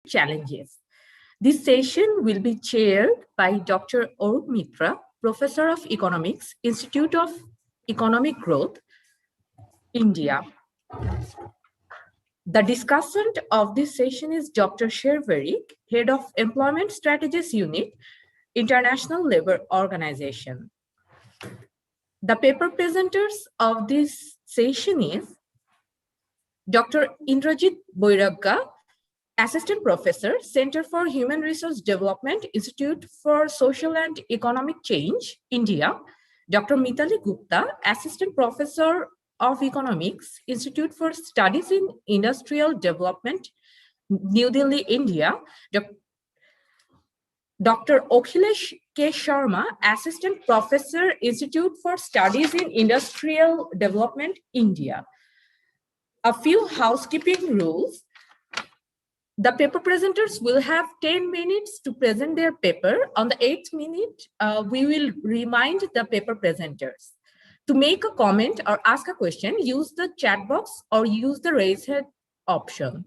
challenges. This session will be chaired by Dr. Arup Mitra, Professor of Economics, Institute of Economic Growth, India. The discussant of this session is Dr. Sherverik, Head of Employment Strategies Unit, International Labour Organization. The paper presenters of this session is Dr. Indrajit Boiragga, Assistant Professor, Center for Human Resource Development, Institute for Social and Economic Change, India. Dr. Mitali Gupta, Assistant Professor of Economics, Institute for Studies in Industrial Development, New Delhi, India. Dr. Akhilesh K. Sharma, Assistant Professor, Institute for Studies in Industrial Development, India. A few housekeeping rules. The paper presenters will have 10 minutes to present their paper. On the 8th minute, we will remind the paper presenters. To make a comment or ask a question, use the chat box or use the raise hand option.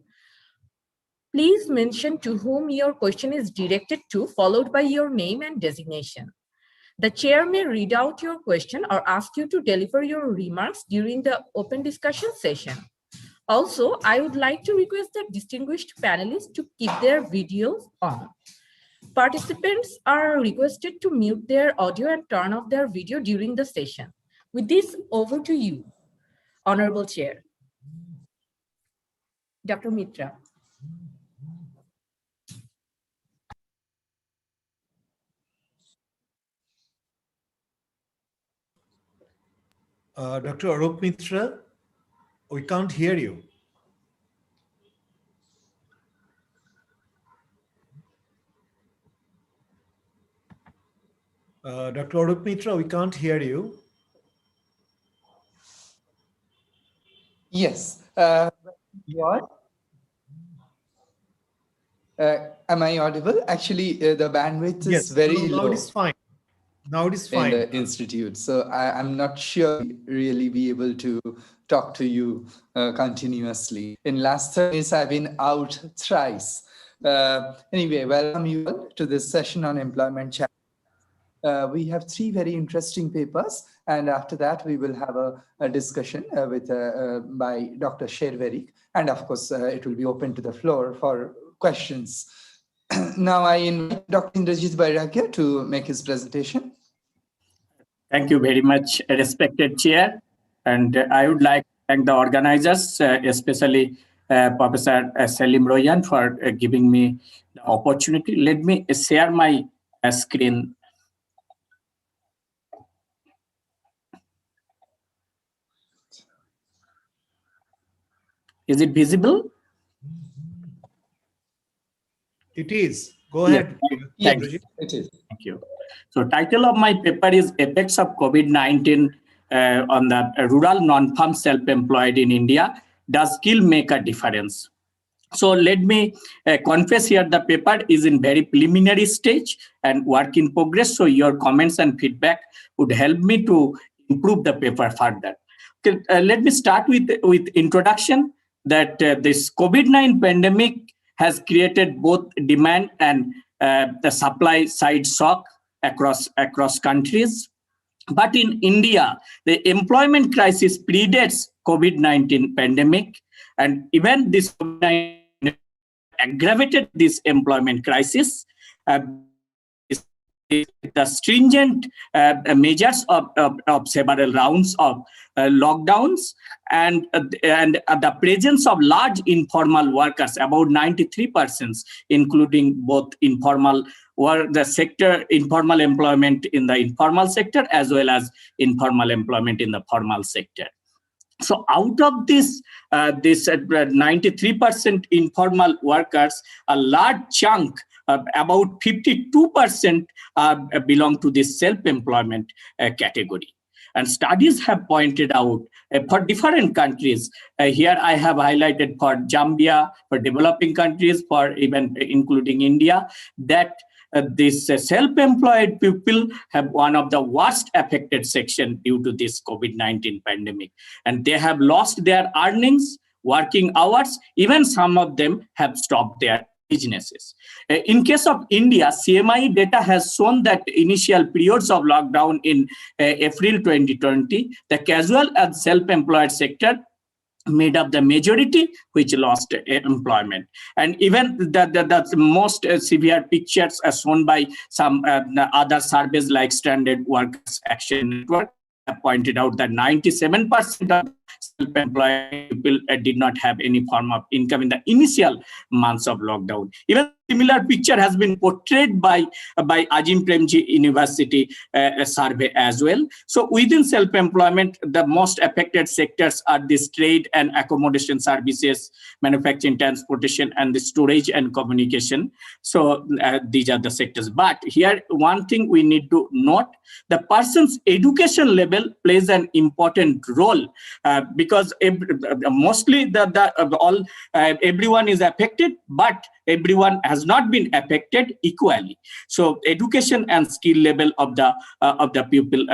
Please mention to whom your question is directed to, followed by your name and designation. The chair may read out your question or ask you to deliver your remarks during the open discussion session. Also, I would like to request the distinguished panelists to keep their videos on. Participants are requested to mute their audio and turn off their video during the session. With this, over to you, Honorable Chair. Dr. Mitra. Dr. Arup Mitra, we can't hear you. Dr. Arup Mitra, we can't hear you. Yes. What? Am I audible? Actually, the bandwidth is very low. Now it is fine. Now it is fine. In the institute. So I'm not sure really be able to talk to you continuously. In last 30 minutes, I've been out thrice. Anyway, welcome you all to this session on employment chapter. We have 3 very interesting papers, and after that we will have a discussion by Dr. Sherverik, and of course it will be open to the floor for questions. Now I invite Dr. Indrajit Boiragga to make his presentation. Thank you very much, respected chair, and I would like to thank the organizers, especially Professor Salim Royan, for giving me the opportunity. Let me share my screen. Is it visible? It is. Go ahead. Yes, it is. Thank you. So title of my paper is Effects of COVID-19 on the Rural Non-Farm Self-Employed in India. Does skill make a difference? So let me confess here, the paper is in very preliminary stage and work in progress. So your comments and feedback would help me to improve the paper further. Okay, let me start with introduction that this COVID-19 pandemic has created both demand and the supply side shock across countries. But in India, the employment crisis predates COVID-19 pandemic, and even this COVID-19 aggravated this employment crisis. The stringent measures of several rounds of lockdowns and the presence of large informal workers, about 93%, including both informal informal employment in the informal sector as well as informal employment in the formal sector. So out of this 93% informal workers, a large chunk, about 52%, belong to this self-employment category. And studies have pointed out for different countries, here I have highlighted for Zambia, for developing countries, for even including India, that this self-employed people have one of the worst affected section due to this COVID-19 pandemic. And they have lost their earnings, working hours, even some of them have stopped their businesses. In case of India, CMI data has shown that initial periods of lockdown in April 2020, the casual and self-employed sector made up the majority which lost employment. And even the most severe pictures are shown by some other surveys like Standard Workers Action Network have pointed out that 97% of self-employed people did not have any form of income in the initial months of lockdown. Even similar picture has been portrayed by Azim Premji University survey as well. So within self-employment, the most affected sectors are this trade and accommodation services, manufacturing, transportation, and the storage and communication. So these are the sectors. But here, one thing we need to note, the person's education level plays an important role because mostly everyone is affected, but everyone has not been affected equally. So education and skill level of the pupil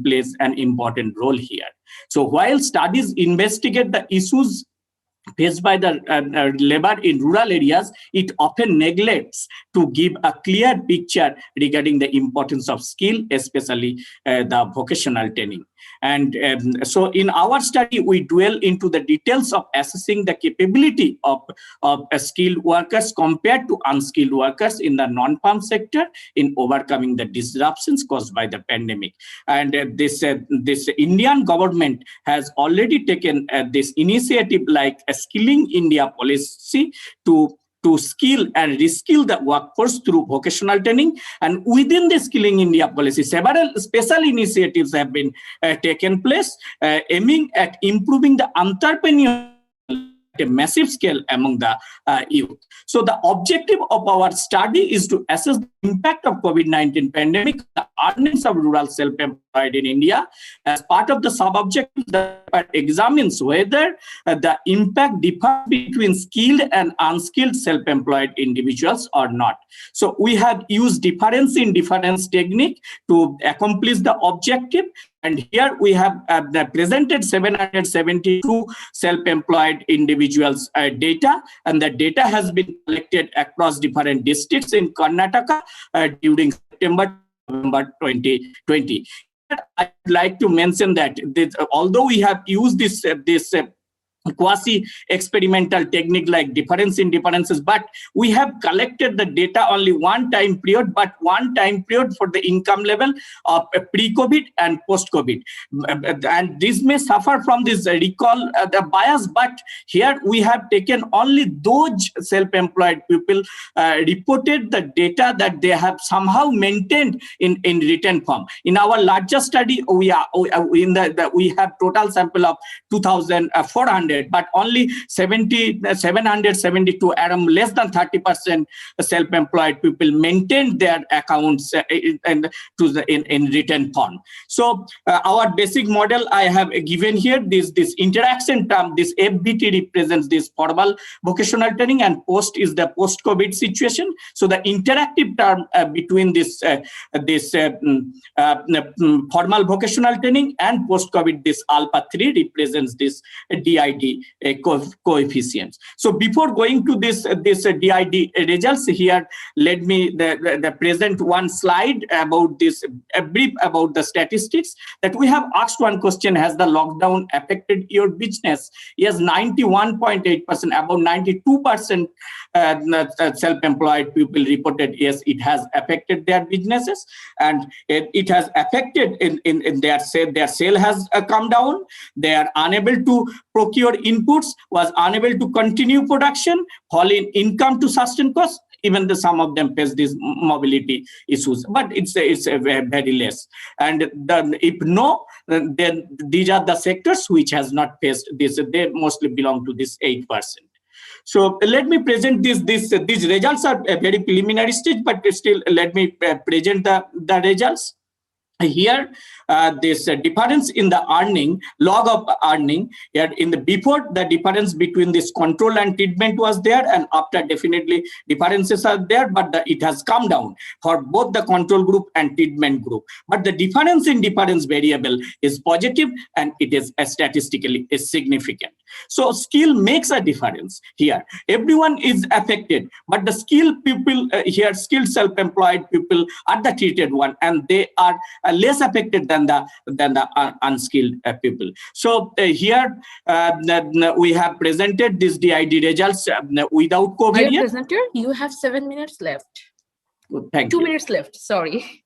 plays an important role here. So while studies investigate the issues faced by the labor in rural areas, it often neglects to give a clear picture regarding the importance of skill, especially the vocational training. And so in our study, we dwell into the details of assessing the capability of skilled workers compared to unskilled workers in the non-farm sector in overcoming the disruptions caused by the pandemic. And this Indian government has already taken this initiative like a Skilling India policy to skill and reskill the workforce through vocational training. And within the Skilling India policy, several special initiatives have been taken place aiming at improving the entrepreneurship at a massive scale among the youth. So the objective of our study is to assess the impact of COVID-19 pandemic, the earnings of rural self-employed in India. As part of the sub-objective, the paper examines whether the impact differs between skilled and unskilled self-employed individuals or not. So we have used difference in difference technique to accomplish the objective. And here we have presented 772 self-employed individuals data, and the data has been collected across different districts in Karnataka during September to November 2020. I'd like to mention that although we have used this quasi-experimental technique like difference in differences, but we have collected the data only one time period, but one time period for the income level of pre-COVID and post-COVID. And this may suffer from this recall the bias, but here we have taken only those self-employed people reported the data that they have somehow maintained in written form. In our larger study, we have total sample of 2,400. But only 772, around less than 30% self-employed people maintained their accounts in written form. So our basic model I have given here, this interaction term, this FBT represents this formal vocational training, and post is the post-COVID situation. So the interactive term between this formal vocational training and post-COVID, this alpha 3 represents this DID coefficients. So before going to this DID results here, let me present one slide about this, a brief about the statistics that we have asked one question: has the lockdown affected your business? Yes, 91.8%, about 92% self-employed people reported yes, it has affected their businesses, and it has affected in their sale. Their sale has come down. They are unable to procure inputs, was unable to continue production, fall in income to sustain costs. Even some of them face these mobility issues, but it's very less. And if no, then these are the sectors which has not faced this. They mostly belong to this 8%. So let me present these results are a very preliminary stage, but still let me present the results. Here, this difference in the earning, log of earning, here in the before the difference between this control and treatment was there, and after definitely differences are there, but it has come down for both the control group and treatment group. But the difference in difference variable is positive, and it is statistically significant. So skill makes a difference here. Everyone is affected, but the skilled people here, skilled self-employed people are the treated one, and they are less affected than the unskilled people. So here we have presented this DID results without covariance. Dear presenter, you have 7 minutes left. Thank you. 2 minutes left, sorry.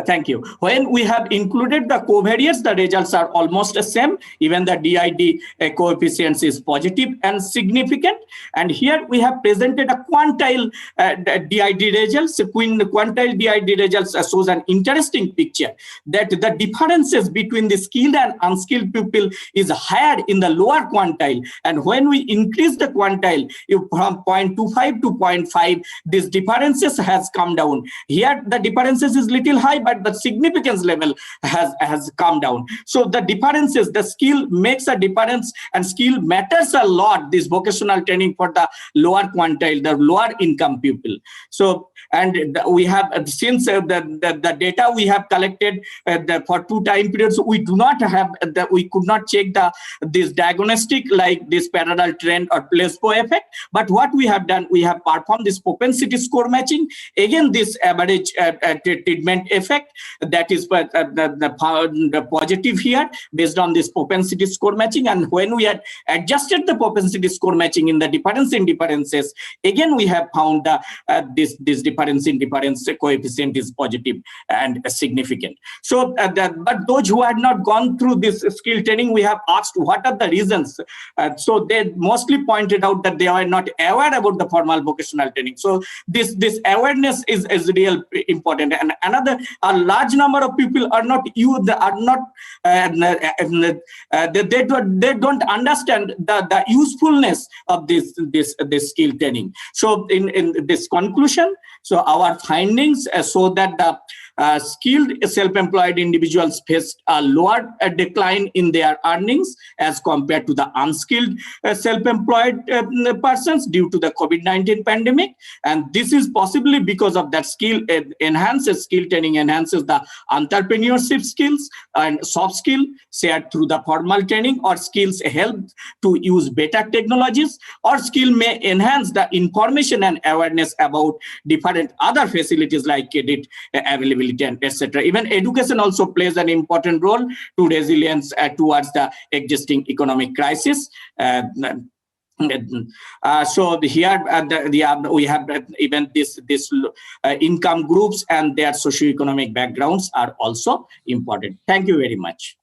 Thank you. When we have included the covariates, the results are almost the same. Even the DID coefficients is positive and significant. And here we have presented a quantile DID results. Quantile DID results shows an interesting picture that the differences between the skilled and unskilled people is higher in the lower quantile. And when we increase the quantile from 0.25 to 0.5, these differences has come down. Here the differences is little high, but the significance level has come down. So the differences, the skill makes a difference, and skill matters a lot, this vocational training for the lower quantile, the lower income people. So, and we have, since the data we have collected for 2 time periods, we do not have, we could not check this diagnostic like this parallel trend or placebo effect. But what we have done, we have performed this propensity score matching. Again, this average treatment effect, that is the positive here based on this propensity score matching. And when we had adjusted the propensity score matching in the difference in differences, again we have found this difference in difference coefficient is positive and significant. So but those who had not gone through this skill training, we have asked what are the reasons. So they mostly pointed out that they are not aware about the formal vocational training. So this awareness is real important. And another, a large number of people are not they don't understand the usefulness of this skill training. So in this conclusion, so our findings show that the skilled self-employed individuals faced a lower decline in their earnings as compared to the unskilled self-employed persons due to the COVID-19 pandemic. And this is possibly because of that skill training enhances the entrepreneurship skills and soft skill shared through the formal training, or skills help to use better technologies, or skill may enhance the information and awareness about different other facilities like credit availability and etc. Even education also plays an important role to resilience towards the existing economic crisis. So here we have even this income groups and their socio-economic backgrounds are also important. Thank you very much.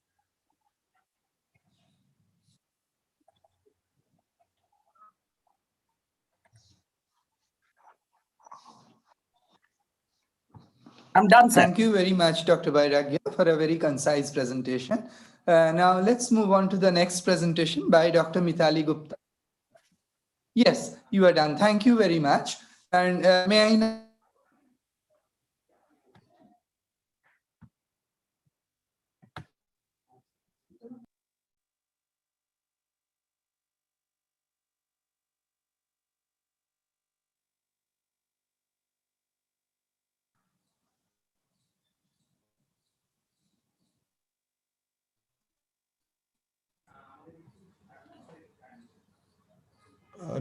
I'm done, sir. Thank you very much, Dr. Bairagya, for a very concise presentation. Now let's move on to the next presentation by Dr. Mithali Gupta. Yes, you are done. Thank you very much. And may I now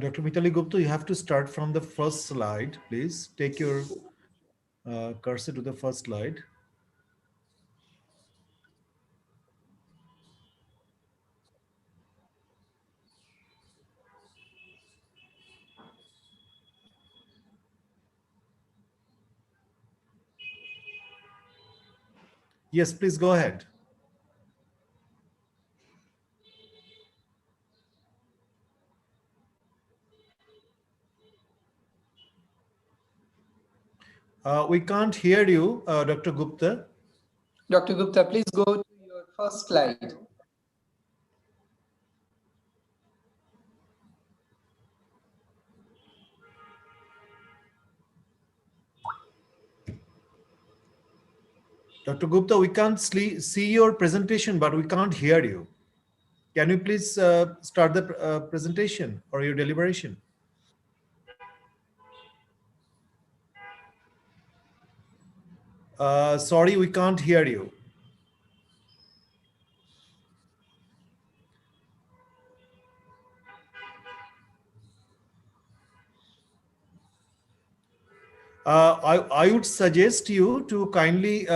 Dr. Mithali Gupta, you have to start from the first slide, please. Take your cursor to the first slide. Yes, please go ahead. We can't hear you, Dr. Gupta. Dr. Gupta, please go to your first slide. Dr. Gupta, we can't see your presentation, but we can't hear you. Can you please start the presentation or your deliberation? Sorry, we can't hear you. I would suggest you to kindly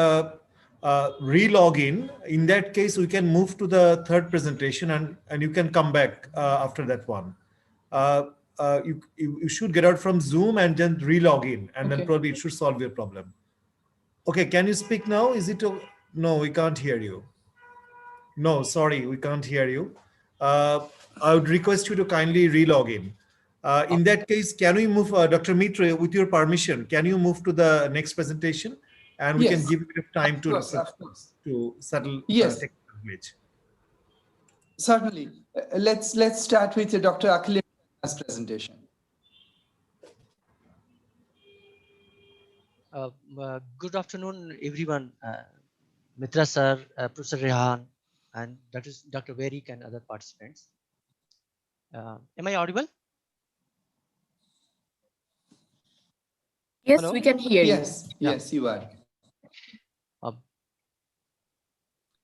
re-log in. In that case, we can move to the third presentation and you can come back after that one. You should get out from Zoom and then re-log in, and then probably it should solve your problem. Okay, can you speak now? Is it? No, we can't hear you. No, sorry, we can't hear you. I would request you to kindly re-log in. In that case, can we move, Dr. Mitre, with your permission, can you move to the next presentation? And we can give a bit of time of course. to settle Yes, technical glitch. certainly. Let's start with Dr. Akilesh's presentation. Good afternoon, everyone. Mitra sir, Professor Rehan, and Dr. Verik and other participants. Am I audible? Yes, Hello? we can hear you. Yes, you are.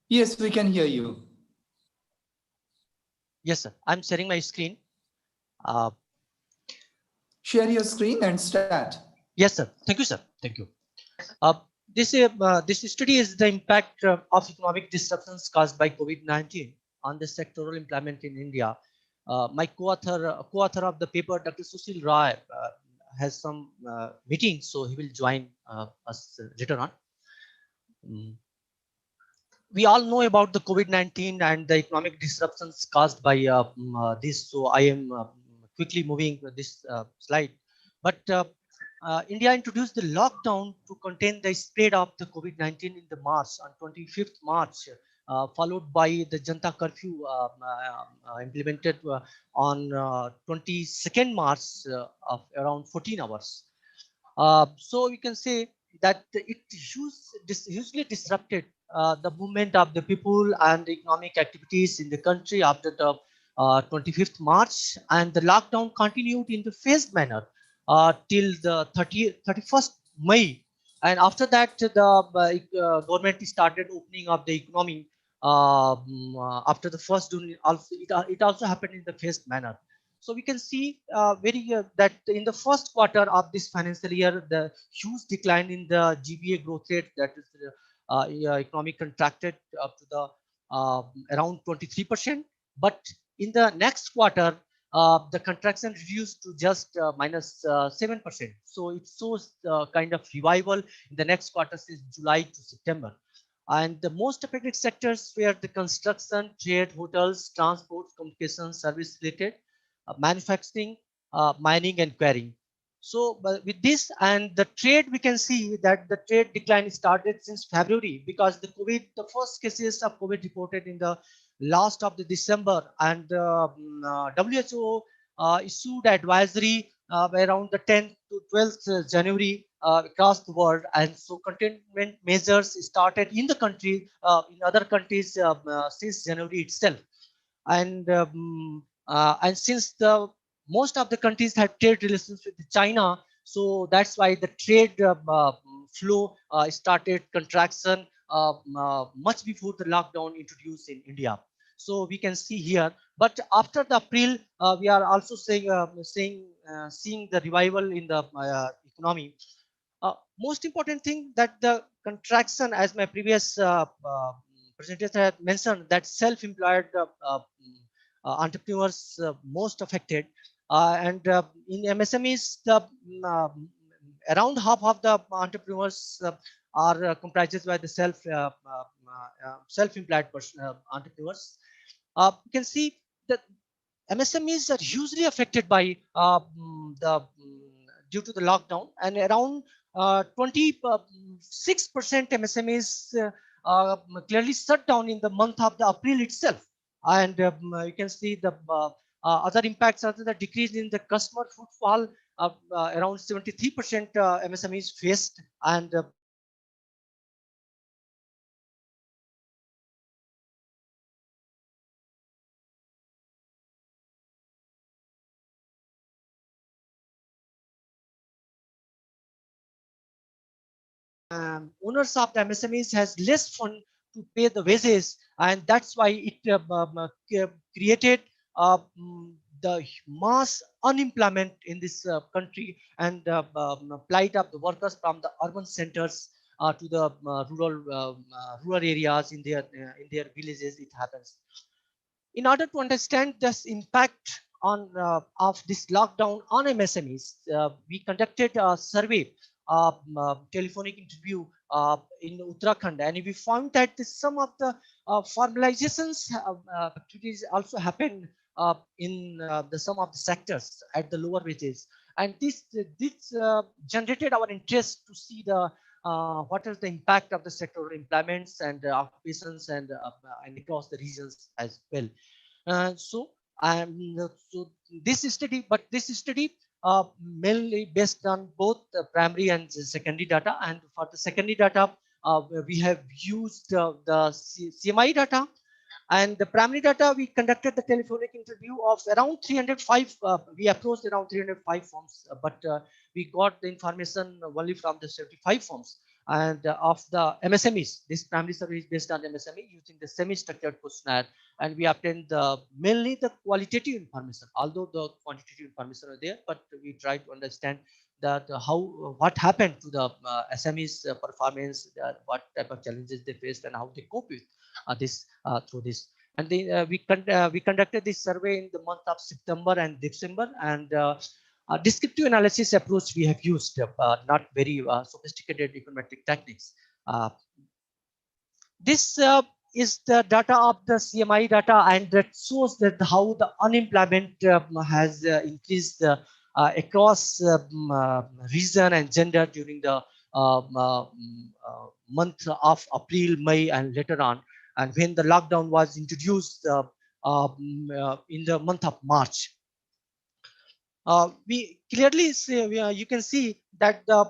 Yes, we can hear you. Yes, sir. I'm sharing my screen. Share your screen and start. Yes, sir. Thank you, sir. Thank you. This study is the impact of economic disruptions caused by COVID-19 on the sectoral employment in India. My co-author of the paper, Dr. Sushil Rai, has some meetings, so he will join us later on. We all know about the COVID-19 and the economic disruptions caused by this. So I am quickly moving this slide. But India introduced the lockdown to contain the spread of the COVID-19 in the March, on 25th March, followed by the Janta curfew implemented on 22nd March of around 14 hours. So we can say that it hugely disrupted the movement of the people and the economic activities in the country after the 25th March, and the lockdown continued in the phased manner till the 31st May. And after that, the government started opening up the economy after the first June. It also happened in the phased manner. So we can see that in the first quarter of this financial year, the huge decline in the GBA growth rate, that is economic contracted up to the around 23%. But in the next quarter, the contraction reduced to just minus 7%. So it shows kind of revival in the next quarter, since July to September. And the most affected sectors were the construction, trade, hotels, transport, communications, service related, manufacturing, mining, and quarrying. So with this and the trade, we can see that the trade decline started since February, because the first cases of COVID reported in the last of the December, and WHO issued advisory around the 10th to 12th January across the world, and so containment measures started in the country, in other countries since January itself. And since the most of the countries had trade relations with China, so that's why the trade flow started contraction much before the lockdown introduced in India. So we can see here, but after the April, we are also seeing the revival in the economy. Most important thing, that the contraction, as my previous presenter had mentioned, that self-employed entrepreneurs most affected, and in MSMEs, the around half of the entrepreneurs are comprised by the self-employed entrepreneurs. You can see that MSMEs are hugely affected by due to the lockdown, and around 26% MSMEs clearly shut down in the month of the April itself. And you can see the other impacts are the decrease in the customer footfall of around 73% MSMEs faced, and owners of the MSMEs has less fund to pay the wages, and that's why it created the mass unemployment in this country and plight of the workers from the urban centers to the rural areas in their villages. It happens. In order to understand this impact on of this lockdown on MSMEs, we conducted a survey, telephonic interview in Uttarakhand, and we found that some of the formalizations activities also happen in some of the sectors at the lower wages, and this generated our interest to see the what is the impact of the sectoral employments and occupations and across the regions as well. So this study mainly based on both the primary and the secondary data. And for the secondary data, we have used the CMI data. And the primary data, we conducted the telephonic interview of around 305. We approached around 305 forms, but we got the information only from the 75 forms. And of the MSMEs, this primary survey is based on MSME using the semi-structured questionnaire, and we obtained mainly the qualitative information, although the quantitative information are there, but we try to understand that what happened to the SMEs performance, what type of challenges they faced, and how they cope with this through this. And we conducted this survey in the month of September and December, and descriptive analysis approach we have used, not very sophisticated econometric techniques. This is the data of the CMI data, and that shows that how the unemployment has increased across region and gender during the month of April, May, and later on, and when the lockdown was introduced in the month of March. We clearly see, you can see that the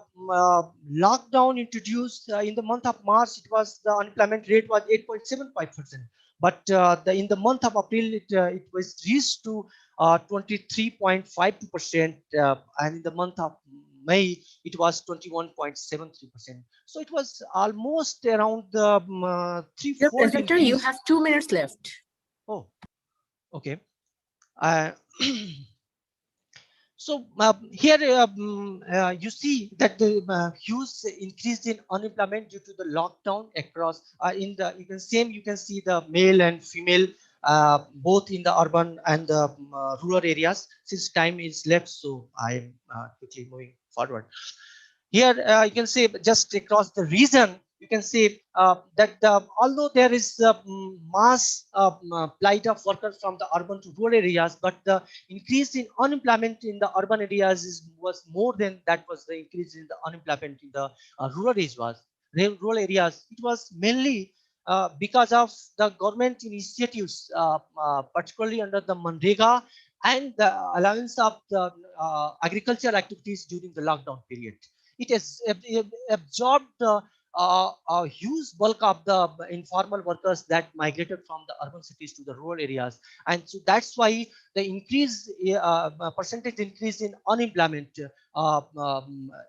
lockdown introduced in the month of March, it was the unemployment rate was 8.75%, but in the month of April it was reached to 23.52%, and in the month of May it was 21.73%. So it was almost around the 3/4 Presenter, you have 2 minutes left. Oh, okay. So here you see that the huge increase in unemployment due to the lockdown across you can see the male and female both in the urban and the rural areas. Since time is left, so I am quickly moving forward. Here you can see just across the region, you can see that although there is mass plight of workers from the urban to rural areas, but the increase in unemployment in the urban areas was more than that was the increase in the unemployment in the rural areas. It was mainly because of the government initiatives, particularly under the Manrega and the allowance of the agricultural activities during the lockdown period. It has absorbed a huge bulk of the informal workers that migrated from the urban cities to the rural areas, and so that's why the increase percentage increase in unemployment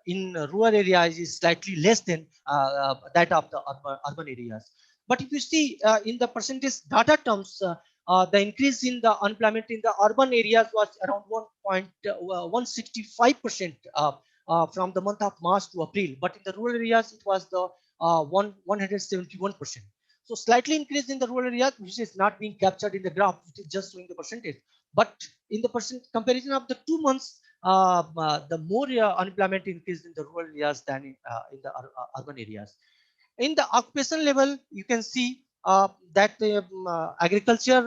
in rural areas is slightly less than that of the urban areas. But if you see in the percentage data terms, the increase in the unemployment in the urban areas was around 1.165% from the month of March to April, but in the rural areas it was the 171%. So slightly increase in the rural areas, which is not being captured in the graph, it is just showing the percentage. But in the comparison of the 2 months, the more unemployment increased in the rural areas than in the urban areas. In the occupation level, you can see that the agriculture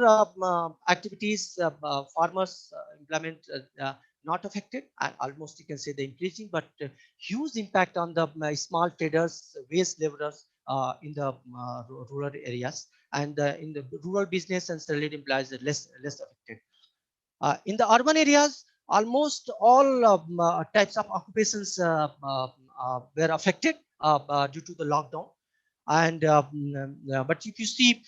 activities, farmers employment not affected, and almost you can say the increasing, but huge impact on the small traders, wage laborers in the rural areas, and in the rural business and salaried employees are less affected. In the urban areas, almost all types of occupations were affected due to the lockdown. And but if you see,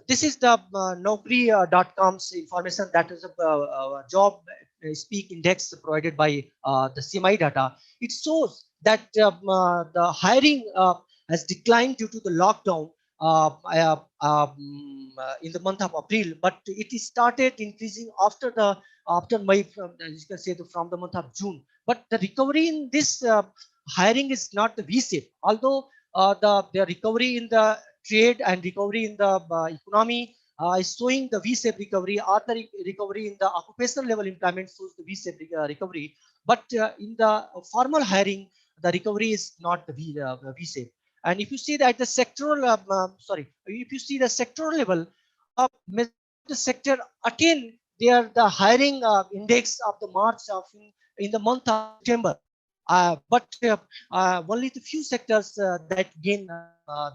this is the Naukri.com's information, that is a job speak index provided by the CMI data. It shows that the hiring has declined due to the lockdown in the month of April, but it started increasing after the after May, as you can say, from the month of June. But the recovery in this hiring is not the V-shape. Although the recovery in the trade and recovery in the economy is showing the V-shape recovery, or the recovery in the occupational level employment shows the V-shape recovery. But in the formal hiring, the recovery is not the V-shape. And if you see that the sectoral, if you see the sectoral level, the sector attain the hiring index of the March of in the month of September. But only the few sectors that gain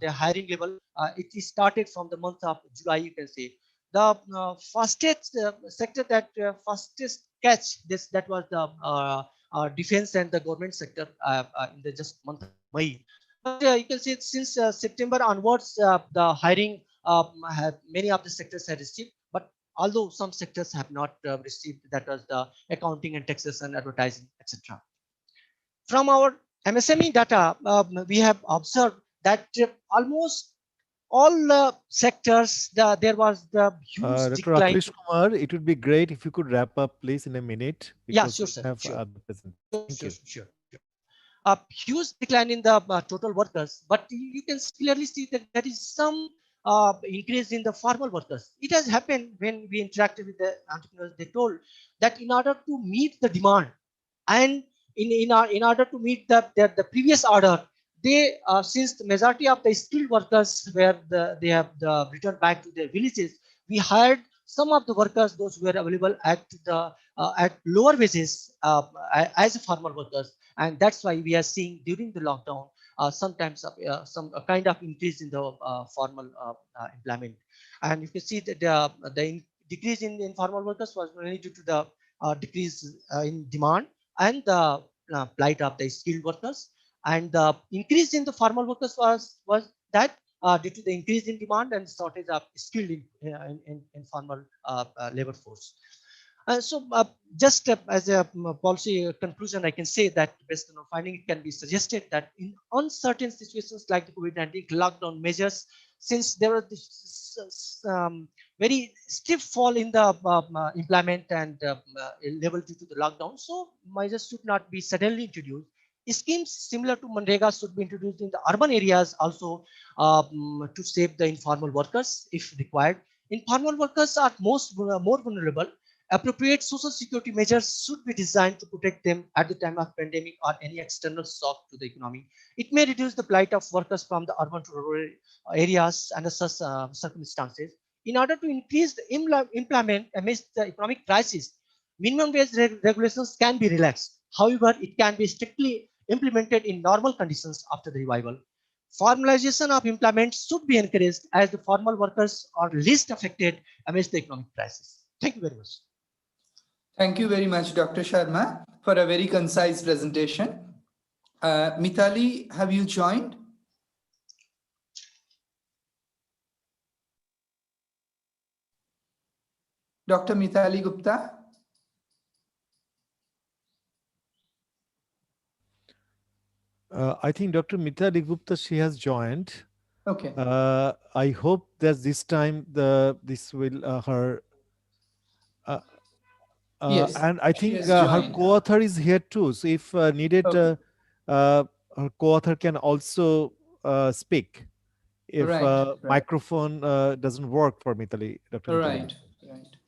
their hiring level. It is started from the month of July, you can say. The fastest sector that fastest catch this, that was the defense and the government sector in the just month of May. But you can see since September onwards, the hiring many of the sectors have received, but although some sectors have not received, that was the accounting and taxes and advertising, etc. From our MSME data, we have observed that almost all sectors, there was the huge Dr. decline. Akhilesh Kumar, it would be great if you could wrap up, please, in a minute. Yeah, sure, sir. Have Sure. other present. Thank you. Sure. A huge decline in the total workers, but you can clearly see that there is some increase in the formal workers. It has happened when we interacted with the entrepreneurs. They told that in order to meet the demand and in order to meet the previous order, they since the majority of the skilled workers were they have returned back to their villages, we hired some of the workers, those who were available at lower wages as formal workers. And that's why we are seeing during the lockdown sometimes some kind of increase in the formal employment. And you can see that the decrease in informal workers was mainly due to the decrease in demand and the plight of the skilled workers. And the increase in the formal workers was that due to the increase in demand and shortage of skilled informal labor force. Just as a policy conclusion, I can say that based on our finding, it can be suggested that in uncertain situations like the COVID-19 lockdown measures, since there was this very stiff fall in the employment and level due to the lockdown, so measures should not be suddenly introduced. Schemes similar to Manrega should be introduced in the urban areas also to save the informal workers if required. Informal workers are more vulnerable. Appropriate social security measures should be designed to protect them at the time of pandemic or any external shock to the economy. It may reduce the plight of workers from the urban to rural areas under such circumstances. In order to increase the employment amidst the economic crisis, minimum wage regulations can be relaxed. However, it can be strictly implemented in normal conditions after the revival. Formalization of employment should be encouraged as the formal workers are least affected amidst the economic crisis. Thank you very much. Thank you very much, Dr. Sharma, for a very concise presentation. Mithali, have you joined? Dr. Mithali Gupta? I think Dr. Mithali Gupta, she has joined. Okay. I hope that this time this will her. Yes, and I think has her joined. co-author is here too. So if needed, Okay. her co-author can also speak if Right. microphone doesn't work for Mithali, Dr. Mithali Right. Gupta.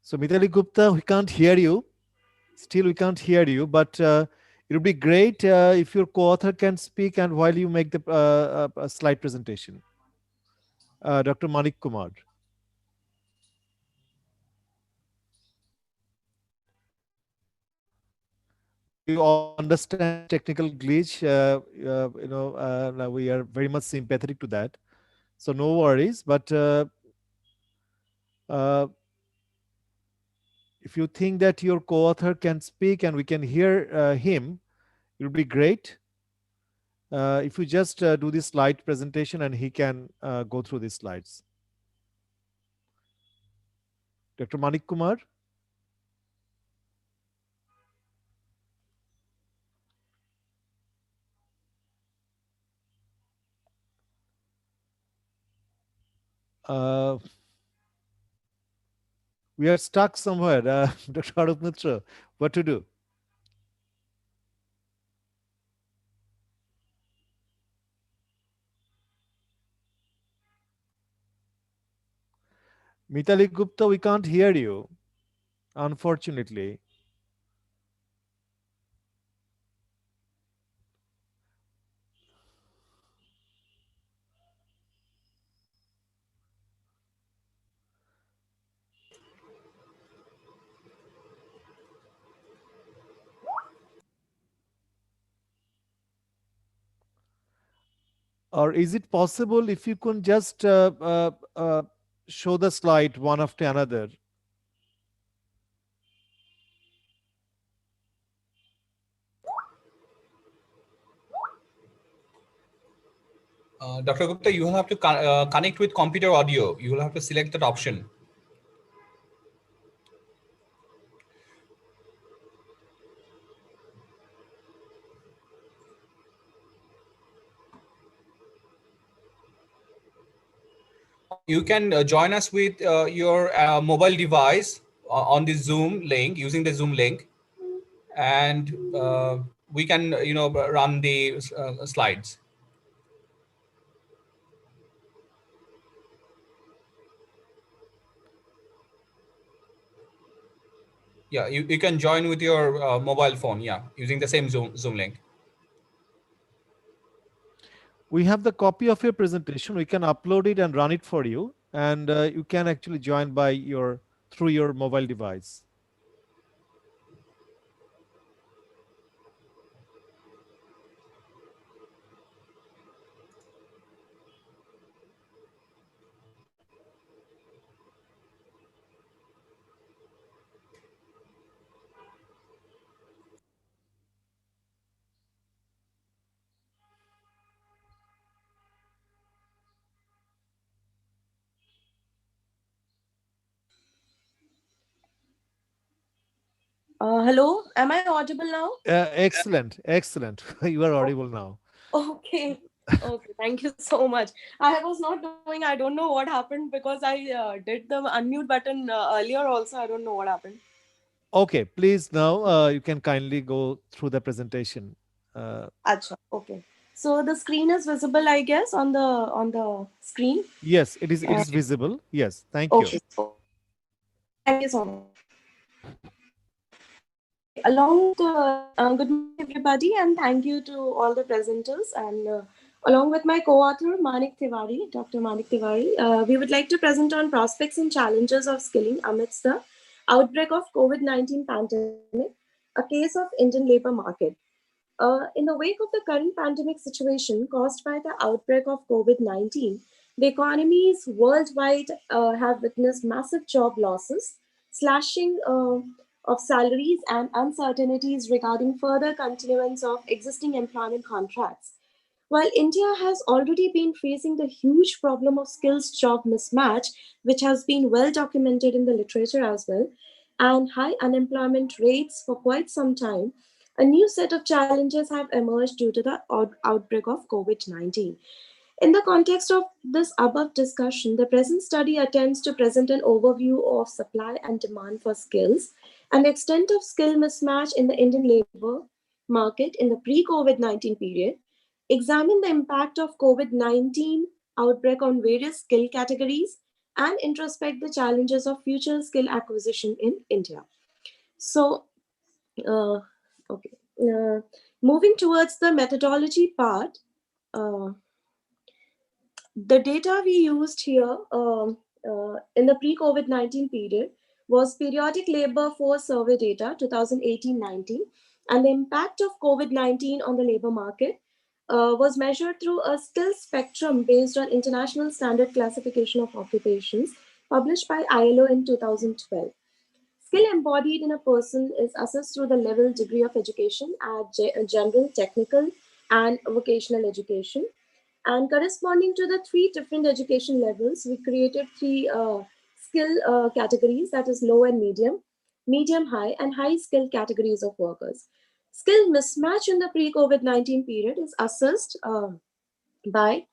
So Mithali Gupta, we can't hear you. Still, we can't hear you, but it would be great if your co-author can speak and while you make the slide presentation. Dr. Manik Kumar. We all understand this technical glitch. We are very much sympathetic to that. So no worries. But if you think that your co-author can speak and we can hear him, it would be great. If you just do this slide presentation and he can go through these slides. Dr. Manik Kumar. We are stuck somewhere. Dr. Arup Mitra, what to do? Mitali Gupta, we can't hear you, unfortunately. Or is it possible if you can just show the slide one after another? Dr. Gupta, you will have to connect with computer audio. You will have to select that option. You can join us with your mobile device on the Zoom link, using the Zoom link, and we can, run the slides. Yeah, you can join with your mobile phone, yeah, using the same Zoom link. We have the copy of your presentation. We can upload it and run it for you. And you can actually join by through your mobile device. Hello, am I audible now? Excellent, excellent. You are audible now. Okay, okay, thank you so much. I was not knowing, I don't know what happened because I did the unmute button earlier also. I don't know what happened. Okay, please now you can kindly go through the presentation. Acha, okay. So the screen is visible, I guess, on the screen. Yes, it is visible. Yes, thank you. Okay, so thank you so much. Okay, along with good morning everybody, and thank you to all the presenters, and along with my co-author Manik Tiwari, Dr. Manik Tiwari, we would like to present on prospects and challenges of skilling amidst the outbreak of COVID-19 pandemic, a case of Indian labor market. In the wake of the current pandemic situation caused by the outbreak of COVID-19, the economies worldwide have witnessed massive job losses, slashing of salaries, and uncertainties regarding further continuance of existing employment contracts. While India has already been facing the huge problem of skills job mismatch, which has been well documented in the literature as well, and high unemployment rates for quite some time, a new set of challenges have emerged due to the outbreak of COVID 19. In the context of this above discussion, the present study attempts to present an overview of supply and demand for skills and the extent of skill mismatch in the Indian labor market in the pre COVID-19 period, examine the impact of COVID-19 outbreak on various skill categories, and introspect the challenges of future skill acquisition in India. So, uh, okay. Moving towards the methodology part, the data we used here in the pre-COVID-19 period was periodic labor force survey data 2018-19, and the impact of COVID-19 on the labor market was measured through a skill spectrum based on International Standard Classification of Occupations published by ILO in 2012. Skill embodied in a person is assessed through the level degree of education at general, technical, and vocational education. And corresponding to the three different education levels, we created three skill categories, that is low and medium high, and high skill categories of workers. Skill mismatch in the pre-COVID-19 period is assessed by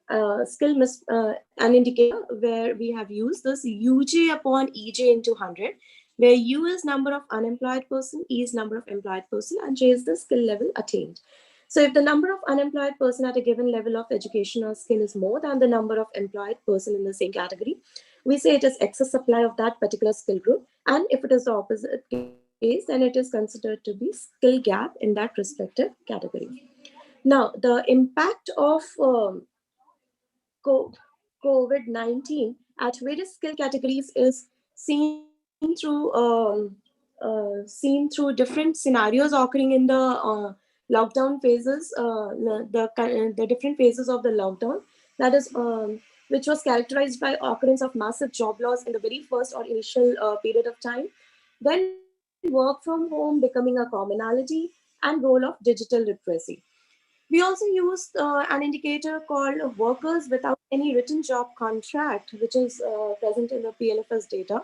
an indicator where we have used this UJ upon EJ into 100, where U is number of unemployed person, E is number of employed person, and J is the skill level attained. So if the number of unemployed person at a given level of education or skill is more than the number of employed person in the same category, we say it is excess supply of that particular skill group. And if it is the opposite case, then it is considered to be skill gap in that respective category. Now, the impact of COVID-19 at various skill categories is seen through different scenarios occurring in the lockdown phases, the different phases of the lockdown. That is, which was characterized by occurrence of massive job loss in the very first or initial period of time. Then work from home becoming a commonality and role of digital literacy. We also used an indicator called workers without any written job contract, which is present in the PLFS data.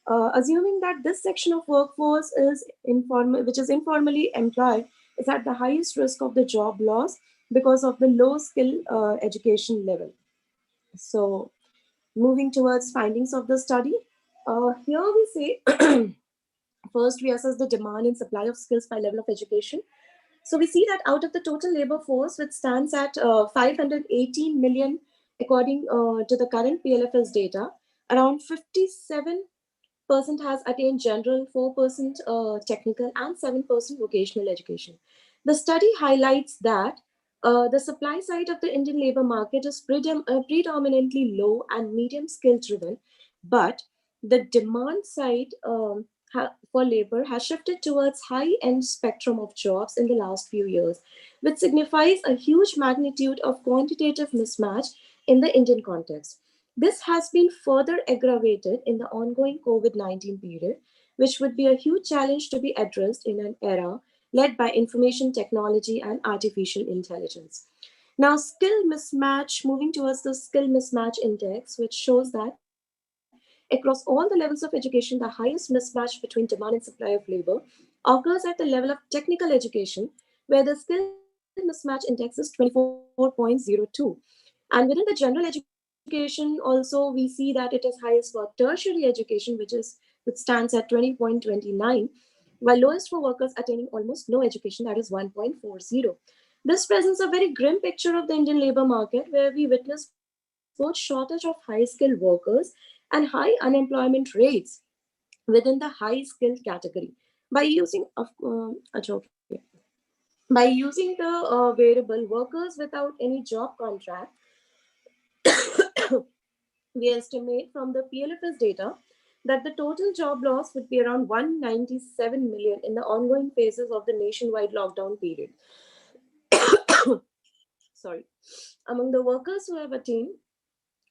Assuming that this section of workforce is which is informally employed, is at the highest risk of the job loss because of the low skill education level. So, moving towards findings of the study, here we say first we assess the demand and supply of skills by level of education. So we see that out of the total labor force, which stands at 518 million, according to the current PLFS data, around 57% has attained general, 4% technical, and 7% vocational education. The study highlights that the supply side of the Indian labor market is predominantly low and medium skill driven, but the demand side for labor has shifted towards high-end spectrum of jobs in the last few years, which signifies a huge magnitude of quantitative mismatch in the Indian context. This has been further aggravated in the ongoing COVID-19 period, which would be a huge challenge to be addressed in an era led by information technology and artificial intelligence. Now, skill mismatch, moving towards the skill mismatch index, which shows that across all the levels of education, the highest mismatch between demand and supply of labor occurs at the level of technical education, where the skill mismatch index is 24.02. And within the general education, also, we see that it is highest for tertiary education, which stands at 20.29, while lowest for workers attaining almost no education, that is 1.40. This presents a very grim picture of the Indian labor market, where we witness both shortage of high-skilled workers and high unemployment rates within the high-skilled category. By using by using the variable workers without any job contract, we estimate from the PLFS data that the total job loss would be around 197 million in the ongoing phases of the nationwide lockdown period. Sorry. Among the workers who have attained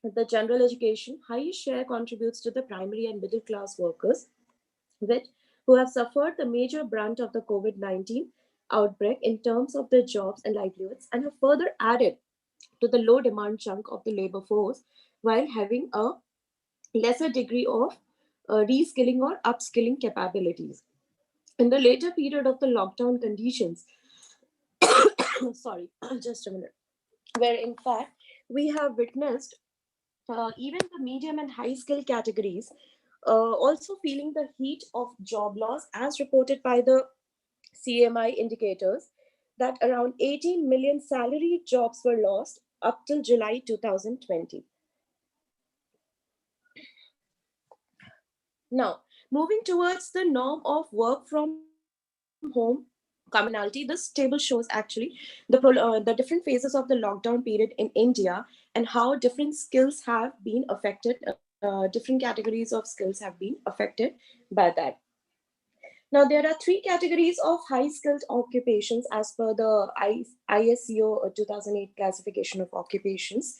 the general education, highest share contributes to the primary and middle class workers, who have suffered the major brunt of the COVID-19 outbreak in terms of their jobs and livelihoods, and have further added to the low demand chunk of the labor force while having a lesser degree of reskilling or upskilling capabilities. In the later period of the lockdown conditions, sorry, just a minute, where in fact we have witnessed even the medium and high skill categories also feeling the heat of job loss, as reported by the CMI indicators, that around 18 million salaried jobs were lost up till July 2020. Now, moving towards the norm of work from home commonality, this table shows actually the different phases of the lockdown period in India and how different skills have been affected, different categories of skills have been affected by that. Now, there are three categories of high skilled occupations as per the ISCO 2008 classification of occupations,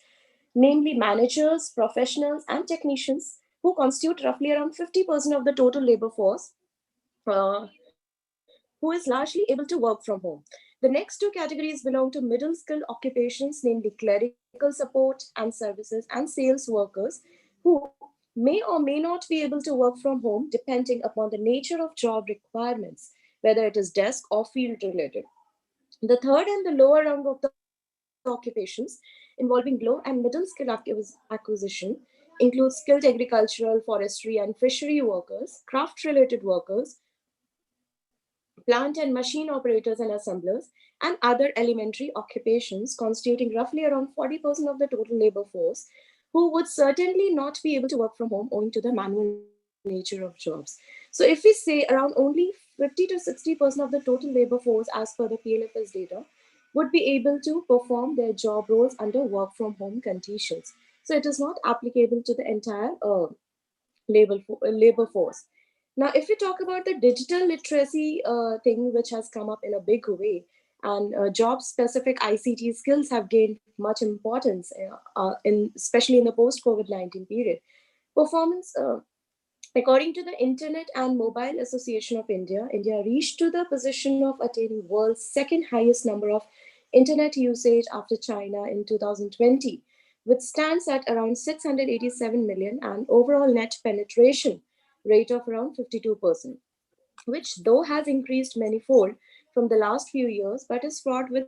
namely managers, professionals, and technicians, who constitute roughly around 50% of the total labor force, who is largely able to work from home. The next two categories belong to middle skilled occupations, namely clerical support and services and sales workers, who may or may not be able to work from home depending upon the nature of job requirements, whether it is desk or field related. The third and the lower rung of the occupations, namely involving low and middle skill acquisition includes skilled agricultural, forestry, and fishery workers, craft-related workers, plant and machine operators and assemblers, and other elementary occupations constituting roughly around 40% of the total labor force, who would certainly not be able to work from home owing to the manual nature of jobs. So if we say around only 50 to 60% of the total labor force as per the PLFS data would be able to perform their job roles under work from home conditions. So it is not applicable to the entire labor force. Now, if we talk about the digital literacy thing, which has come up in a big way, and job-specific ICT skills have gained much importance, especially in the post-COVID-19 period. Performance, according to the Internet and Mobile Association of India, India reached to the position of attaining world's second highest number of internet usage after China in 2020, which stands at around 687 million and overall net penetration rate of around 52%, which though has increased manifold from the last few years, but is fraught with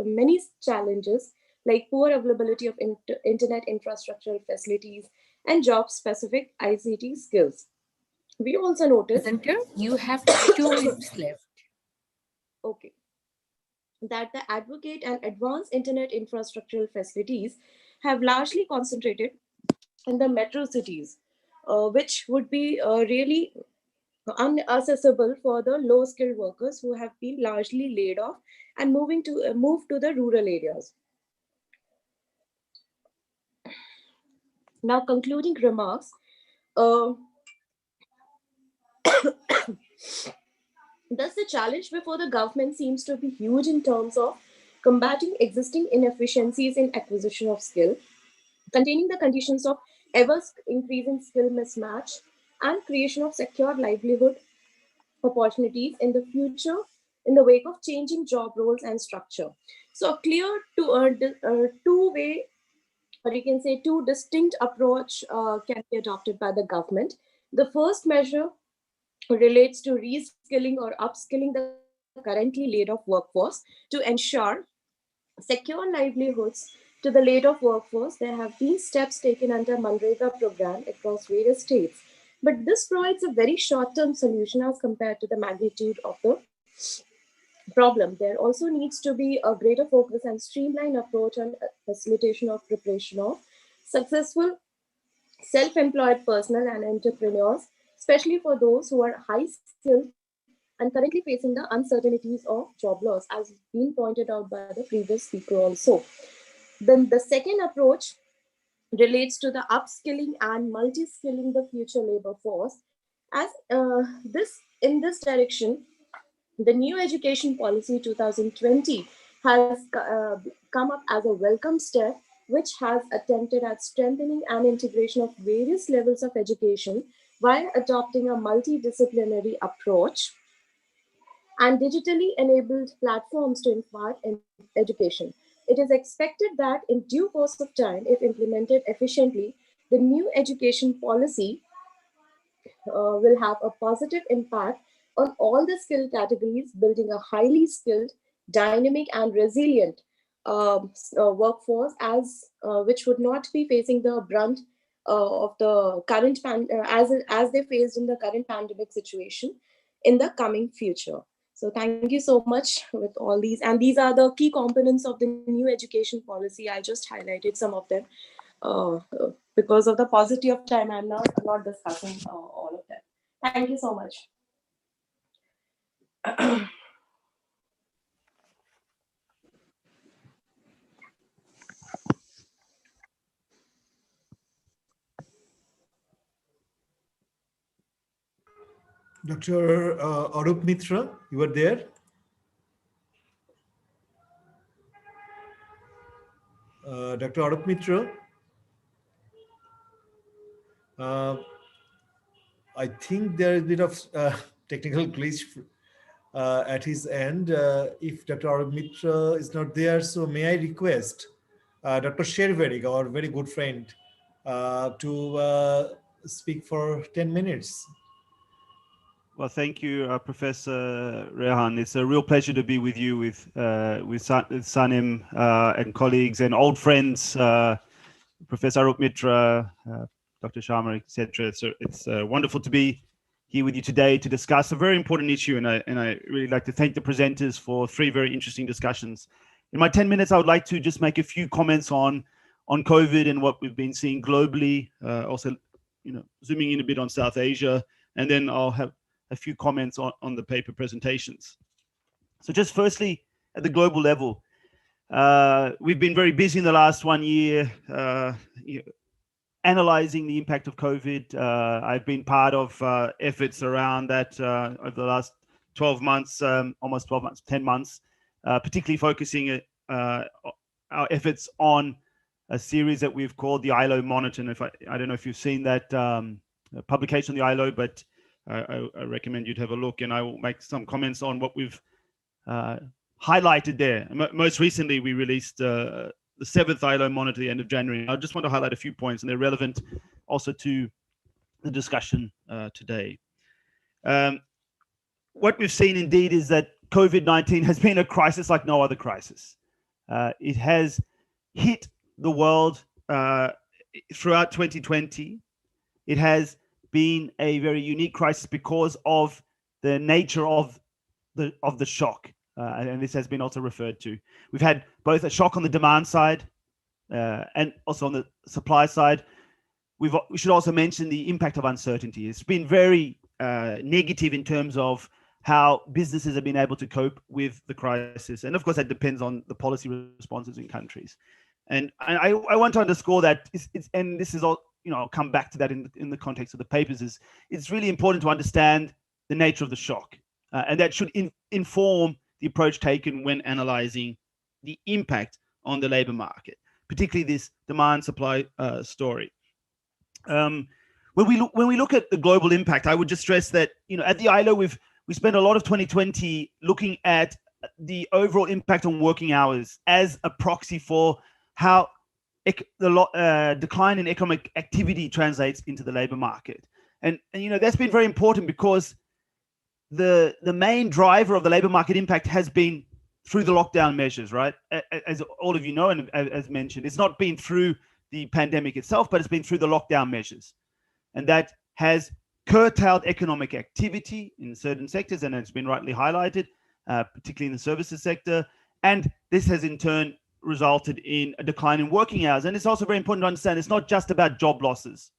many challenges like poor availability of internet infrastructural facilities and job-specific ICT skills. We also noticed— Presenter, you have 2 minutes left. Okay. That the advocate and advanced internet infrastructural facilities have largely concentrated in the metro cities, which would be really unaccessible for the low-skilled workers who have been largely laid off and move to the rural areas. Now, concluding remarks. Thus, the challenge before the government seems to be huge in terms of combating existing inefficiencies in acquisition of skill, containing the conditions of ever-increasing skill mismatch, and creation of secure livelihood opportunities in the future in the wake of changing job roles and structure. So a clear two-way, or you can say two distinct approach can be adopted by the government. The first measure relates to reskilling or upskilling the currently laid off workforce to ensure secure livelihoods to the laid off workforce. There have been steps taken under Manrega program across various states, but this provides a very short-term solution as compared to the magnitude of the problem. There also needs to be a greater focus and streamlined approach on facilitation of preparation of successful self-employed personnel and entrepreneurs, especially for those who are high skilled and currently facing the uncertainties of job loss, as been pointed out by the previous speaker also. Then the second approach relates to the upskilling and multi-skilling the future labor force. As in this direction, the new education policy 2020 has come up as a welcome step, which has attempted at strengthening and integration of various levels of education while adopting a multidisciplinary approach and digitally enabled platforms to impart education. It is expected that in due course of time, if implemented efficiently, the new education policy will have a positive impact on all the skill categories, building a highly skilled, dynamic, and resilient workforce, which would not be facing the brunt of the current as they faced in the current pandemic situation in the coming future. So thank you so much with all these. And these are the key components of the new education policy. I just highlighted some of them. Because of the paucity of time, I'm not discussing all of them. Thank you so much. Dr. Arup Mitra, you are there? Dr. Arup Mitra? I think there is a bit of technical glitch at his end. If Dr. Arup Mitra is not there, so may I request Dr. Sherverig, our very good friend, to speak for 10 minutes. Well, thank you, Professor Rehan. It's a real pleasure to be with you, with Sanim and colleagues and old friends, Professor Arup Mitra, Dr. Sharma, etc. So it's wonderful to be here with you today to discuss a very important issue, and I really like to thank the presenters for 3 very interesting discussions. In my 10 minutes, I would like to just make a few comments on COVID and what we've been seeing globally. Also, zooming in a bit on South Asia, and then I'll have a few comments on the paper presentations. So just firstly, at the global level, we've been very busy in the last 1 year analyzing the impact of COVID. I've been part of efforts around that over the last 12 months, almost 12 months, 10 months, particularly focusing our efforts on a series that we've called the ILO Monitor. And I don't know if you've seen that publication on the ILO, but I recommend you to have a look, and I will make some comments on what we've highlighted there. Most recently, we released the 7th ILO Monitor at the end of January. I just want to highlight a few points, and they're relevant also to the discussion today. What we've seen indeed is that COVID-19 has been a crisis like no other crisis. It has hit the world throughout 2020. It has been a very unique crisis because of the nature of the shock, and this has been also referred to. We've had both a shock on the demand side and also on the supply side. We should also mention the impact of uncertainty. It's been very negative in terms of how businesses have been able to cope with the crisis, and of course that depends on the policy responses in countries. And I want to underscore that and this is all, I'll come back to that in the context of the papers, is it's really important to understand the nature of the shock, and that should inform the approach taken when analyzing the impact on the labor market, particularly this demand-supply story. When we look at the global impact, I would just stress that at the ILO we spent a lot of 2020 looking at the overall impact on working hours as a proxy for how the decline in economic activity translates into the labor market. And that's been very important because the main driver of the labor market impact has been through the lockdown measures, right? As all of you know, and as mentioned, it's not been through the pandemic itself, but it's been through the lockdown measures. And that has curtailed economic activity in certain sectors, and it's been rightly highlighted, particularly in the services sector. And this has in turn resulted in a decline in working hours. And it's also very important to understand it's not just about job losses.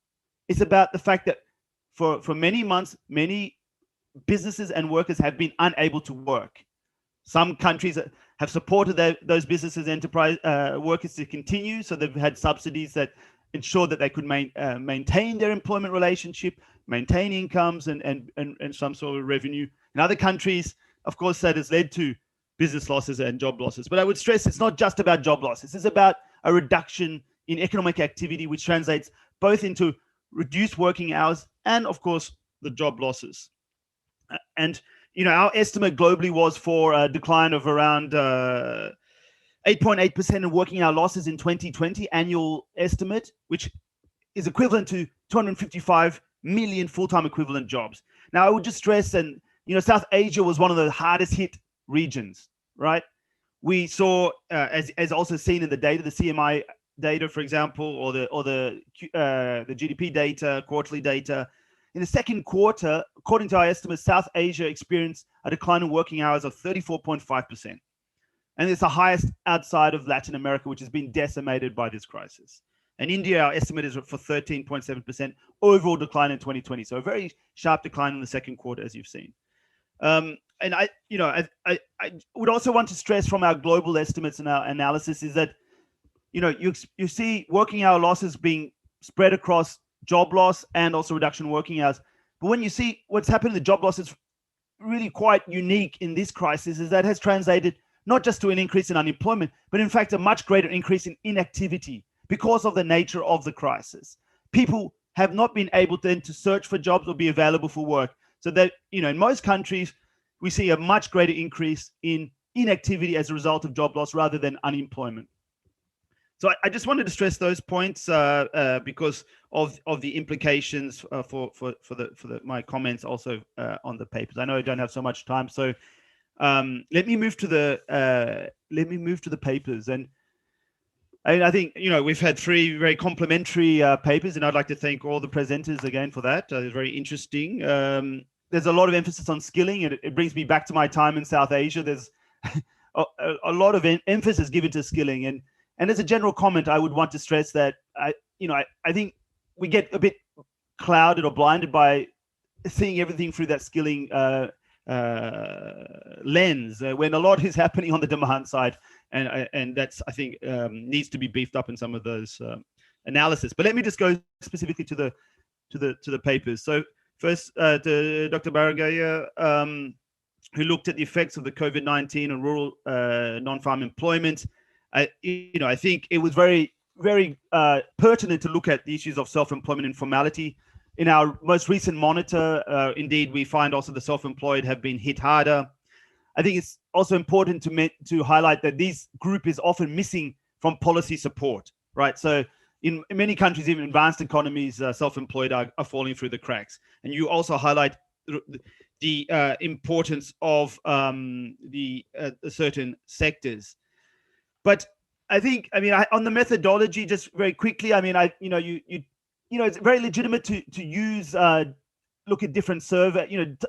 It's about the fact that for many months, many businesses and workers have been unable to work. Some countries have supported those businesses, enterprise workers to continue. So they've had subsidies that ensure that they could maintain their employment relationship, maintain incomes and some sort of revenue. In other countries, of course, that has led to business losses and job losses. But I would stress it's not just about job losses. It's about a reduction in economic activity, which translates both into reduced working hours and, of course, the job losses. And, our estimate globally was for a decline of around 8.8% in working hour losses in 2020, annual estimate, which is equivalent to 255 million full-time equivalent jobs. Now, I would just stress, and, South Asia was one of the hardest hit regions, right? We saw, as also seen in the data, the CMI data, for example, or the GDP data, quarterly data. In the second quarter, according to our estimates, South Asia experienced a decline in working hours of 34.5%. And it's the highest outside of Latin America, which has been decimated by this crisis. And India, our estimate is for 13.7% overall decline in 2020. So a very sharp decline in the second quarter, as you've seen. And I would also want to stress from our global estimates and our analysis is that, you see working hour losses being spread across job loss and also reduction in working hours. But when you see what's happened, the job loss is really quite unique in this crisis, is that has translated not just to an increase in unemployment, but in fact, a much greater increase in inactivity because of the nature of the crisis. People have not been able then to search for jobs or be available for work. So that, in most countries, we see a much greater increase in inactivity as a result of job loss rather than unemployment. So I just wanted to stress those points because of the implications for my comments also on the papers. I know I don't have so much time, so let me move to the papers. And I think we've had 3 very complimentary papers, and I'd like to thank all the presenters again for that. It's very interesting. There's a lot of emphasis on skilling, and it brings me back to my time in South Asia. There's a lot of emphasis given to skilling, and as a general comment, I would want to stress that I think we get a bit clouded or blinded by seeing everything through that skilling lens when a lot is happening on the demand side, and that's I think needs to be beefed up in some of those analysis. But let me just go specifically to the papers. So first, to Dr. Baragaya, who looked at the effects of the COVID-19 on rural non-farm employment. I think it was very, very pertinent to look at the issues of self-employment and informality. In our most recent monitor, indeed, we find also the self-employed have been hit harder. I think it's also important to highlight that this group is often missing from policy support, right? So in many countries, even advanced economies, self-employed are falling through the cracks. And you also highlight the importance of the certain sectors. But I think, on the methodology, just very quickly, it's very legitimate to use, look at different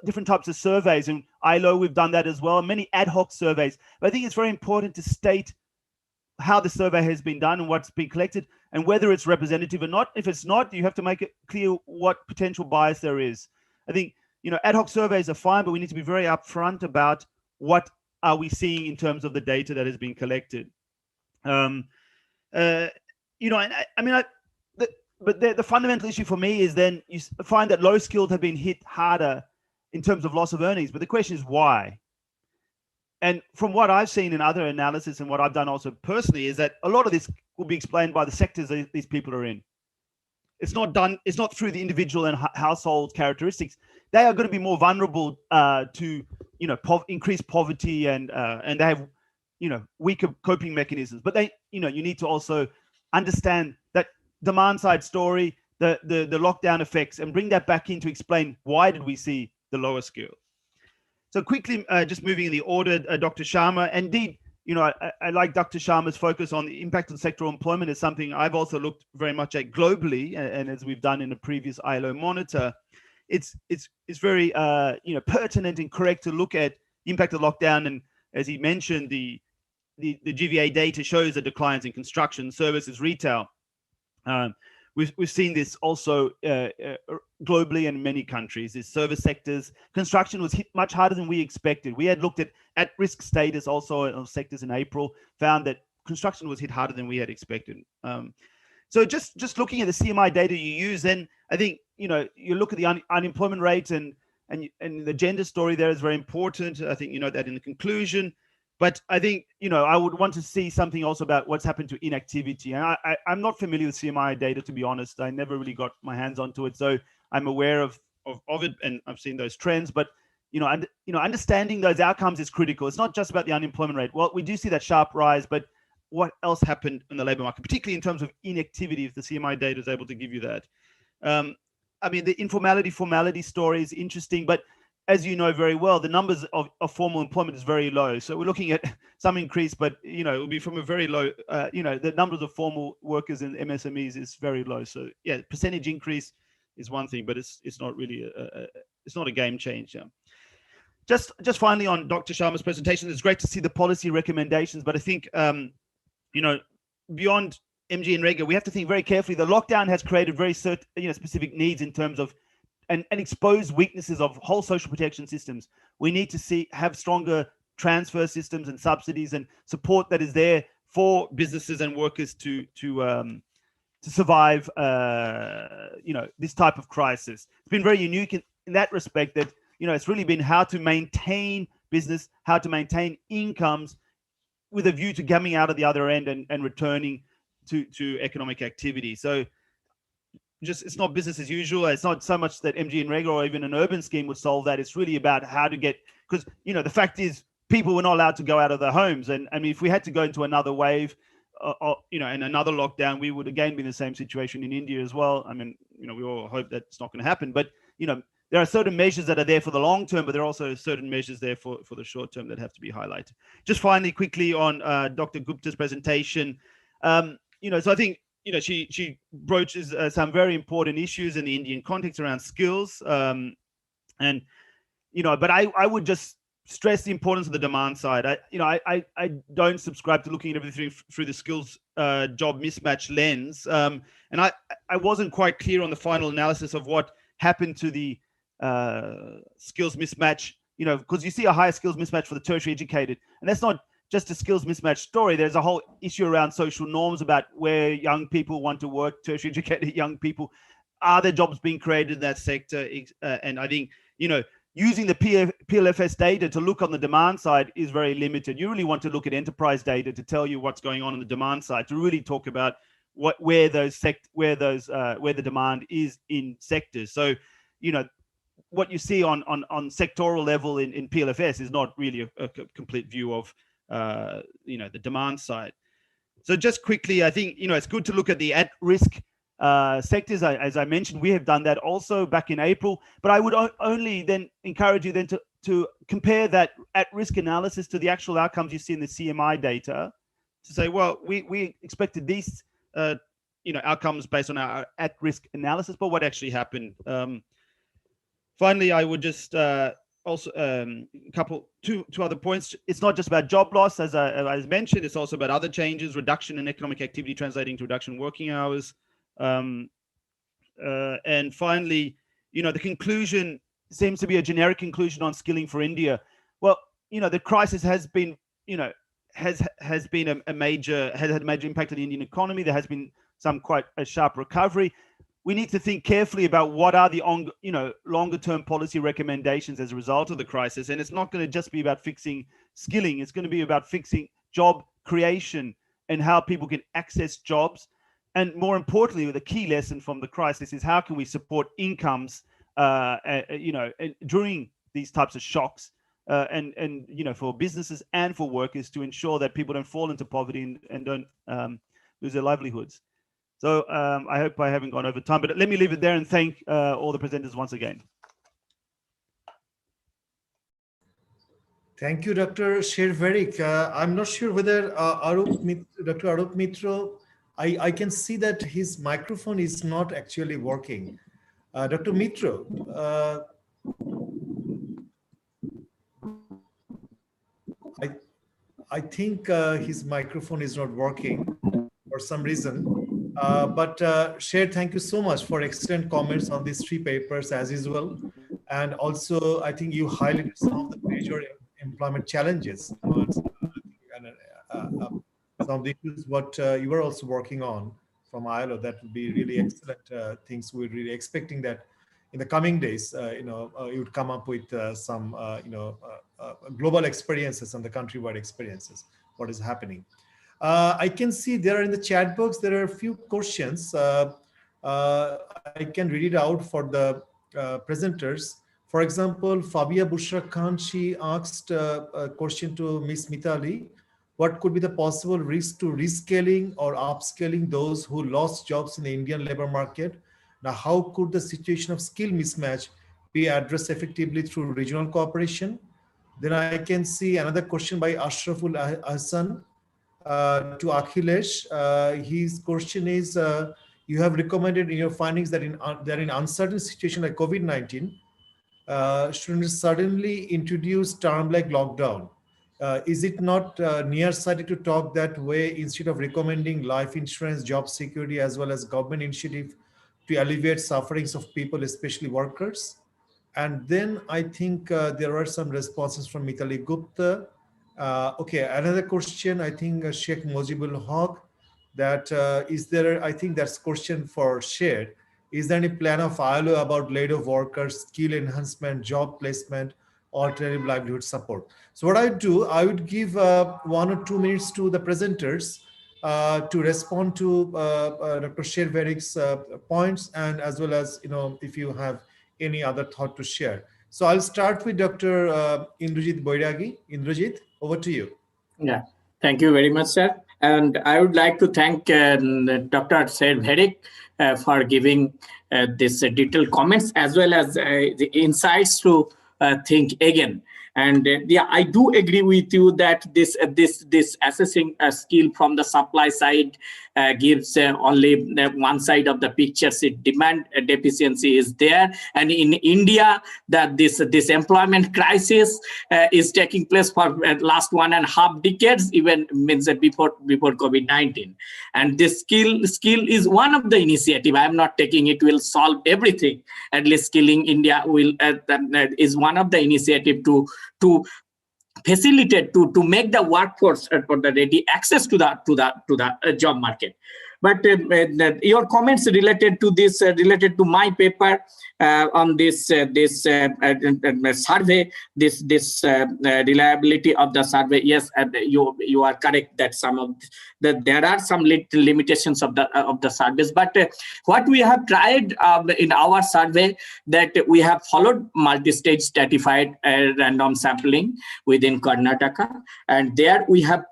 different types of surveys. And ILO, we've done that as well, many ad hoc surveys. But I think it's very important to state how the survey has been done and what's been collected and whether it's representative or not. If it's not, you have to make it clear what potential bias there is. I think, ad hoc surveys are fine, but we need to be very upfront about what are we seeing in terms of the data that has been collected. The fundamental issue for me is then you find that low skilled have been hit harder in terms of loss of earnings, but the question is why? And from what I've seen in other analysis and what I've done also personally is that a lot of this will be explained by the sectors that these people are in. It's not through the individual and household characteristics. They are going to be more vulnerable to increased poverty and they have weaker coping mechanisms. But you need to also understand that demand side story, the lockdown effects, and bring that back in to explain why did we see the lower skill. So quickly, just moving in the order, Dr. Sharma, indeed, I like Dr. Sharma's focus on the impact of sectoral employment is something I've also looked very much at globally, and as we've done in a previous ILO monitor, it's very pertinent and correct to look at the impact of lockdown. And as he mentioned, the GVA data shows the declines in construction, services, retail. We've seen this also globally in many countries. Is service sectors, construction was hit much harder than we expected. We had looked at risk status also of sectors in April, found that construction was hit harder than we had expected. So just looking at the CMI data you use, then I think you look at the unemployment rate and the gender story there is very important. I think you know that in the conclusion. But I think, I would want to see something also about what's happened to inactivity. And I'm not familiar with CMI data, to be honest. I never really got my hands onto it. So I'm aware of it and I've seen those trends. But, understanding those outcomes is critical. It's not just about the unemployment rate. Well, we do see that sharp rise, but what else happened in the labor market, particularly in terms of inactivity, if the CMI data is able to give you that. The informality-formality story is interesting, but as you know very well, the numbers of formal employment is very low. So we're looking at some increase, but it will be from a very low. The numbers of formal workers in MSMEs is very low. So yeah, percentage increase is one thing, but it's not really it's not a game changer. Just finally on Dr. Sharma's presentation, it's great to see the policy recommendations, but I think beyond MG and Rega, we have to think very carefully. The lockdown has created very specific needs in terms of and expose weaknesses of whole social protection systems. We need to have stronger transfer systems and subsidies and support that is there for businesses and workers to survive this type of crisis. It's been very unique in that respect that it's really been how to maintain business, how to maintain incomes with a view to coming out of the other end and returning to economic activity. So it's not business as usual. It's not so much that MG and Rega or even an urban scheme would solve that. It's really about how to get, because the fact is people were not allowed to go out of their homes. And I mean, if we had to go into another wave, you know, in another lockdown, we would again be in the same situation in India as well. I mean, you know, we all hope that's not going to happen, but, you know, there are certain measures that are there for the long term, but there are also certain measures there for the short term that have to be highlighted. Just finally, quickly on Dr. Gupta's presentation, you know, so I think, you know, she broaches some very important issues in the Indian context around skills, and, you know, but I would just stress the importance of the demand side. I don't subscribe to looking at everything through the skills job mismatch lens, and I wasn't quite clear on the final analysis of what happened to the skills mismatch, you know, because you see a higher skills mismatch for the tertiary educated, and that's not just a skills mismatch story. There's a whole issue around social norms about where young people want to work, tertiary educated young people. Are there jobs being created in that sector? And I think, you know, using the PLFS data to look on the demand side is very limited. You really want to look at enterprise data to tell you what's going on the demand side, to really talk about where the demand is in sectors. So, you know, what you see on sectoral level in PLFS is not really a complete view of, you know, the demand side. So just quickly, I think, you know, it's good to look at the at-risk sectors. As I mentioned, we have done that also back in April, but I would only then encourage you then to compare that at-risk analysis to the actual outcomes you see in the CMI data, to say, well, we expected these, you know, outcomes based on our at-risk analysis, but what actually happened? Finally, I would just also two other points. It's not just about job loss, as I mentioned. It's also about other changes, reduction in economic activity translating to reduction in working hours. And finally, you know, the conclusion seems to be a generic conclusion on skilling for India. Well, you know, the crisis has been, you know, has been a major impact on the Indian economy. There has been some quite a sharp recovery. We need to think carefully about what are the longer term policy recommendations as a result of the crisis. And it's not going to just be about fixing skilling. It's going to be about fixing job creation and how people can access jobs. And more importantly, the key lesson from the crisis is how can we support incomes, you know, during these types of shocks, and you know, for businesses and for workers to ensure that people don't fall into poverty and don't lose their livelihoods. So I hope I haven't gone over time, but let me leave it there and thank all the presenters once again. Thank you, Dr. Sherverik. I'm not sure whether Dr. Arup Mitra, I can see that his microphone is not actually working. Dr. Mitra, I think his microphone is not working for some reason. But Sher, thank you so much for excellent comments on these three papers as usual. And also, I think you highlighted some of the major employment challenges and some of the issues what you were also working on from ILO. That would be really excellent things. We're really expecting that in the coming days, you know, you would come up with some, you know, global experiences and the countrywide experiences, what is happening. I can see there in the chat box, there are a few questions. I can read it out for the presenters. For example, Fabia Bushra Khan, she asked a question to Ms. Mitali. What could be the possible risk to rescaling or upscaling those who lost jobs in the Indian labor market? Now, how could the situation of skill mismatch be addressed effectively through regional cooperation? Then I can see another question by Ashraful Hassan to Akhilesh. His question is, you have recommended in your findings that in uncertain situation like COVID-19, students suddenly introduce term like lockdown. Is it not nearsighted to talk that way instead of recommending life insurance, job security, as well as government initiative to alleviate sufferings of people, especially workers? And then I think there are some responses from Mitali Gupta. Okay, another question, I think Sheikh Mojibul Haq, that is there, I think that's question for shared. Is there any plan of ILO about laid-off workers, skill enhancement, job placement, alternative livelihood support? So what I do, I would give 1 or 2 minutes to the presenters to respond to Dr. Sherverik's points, and as well as, you know, if you have any other thought to share. So I'll start with Dr. Indrajit Boiragi. Indrajit, over to you. Yeah, thank you very much, sir. And I would like to thank Dr. Said Bherik for giving this detailed comments as well as the insights to think again. And yeah, I do agree with you that this assessing a skill from the supply side gives only one side of the picture. So demand deficiency is there, and in India, that this employment crisis is taking place for last 1.5 decades, even means before COVID-19. And this skill is one of the initiative. I am not taking it will solve everything. At least skilling India will is one of the initiative to facilitate to make the workforce for the ready access to the job market. But your comments related to this, related to my paper on this survey, this reliability of the survey. Yes, you are correct that there are some limitations of the surveys. But what we have tried in our survey, that we have followed multi-stage stratified random sampling within Karnataka, and there we have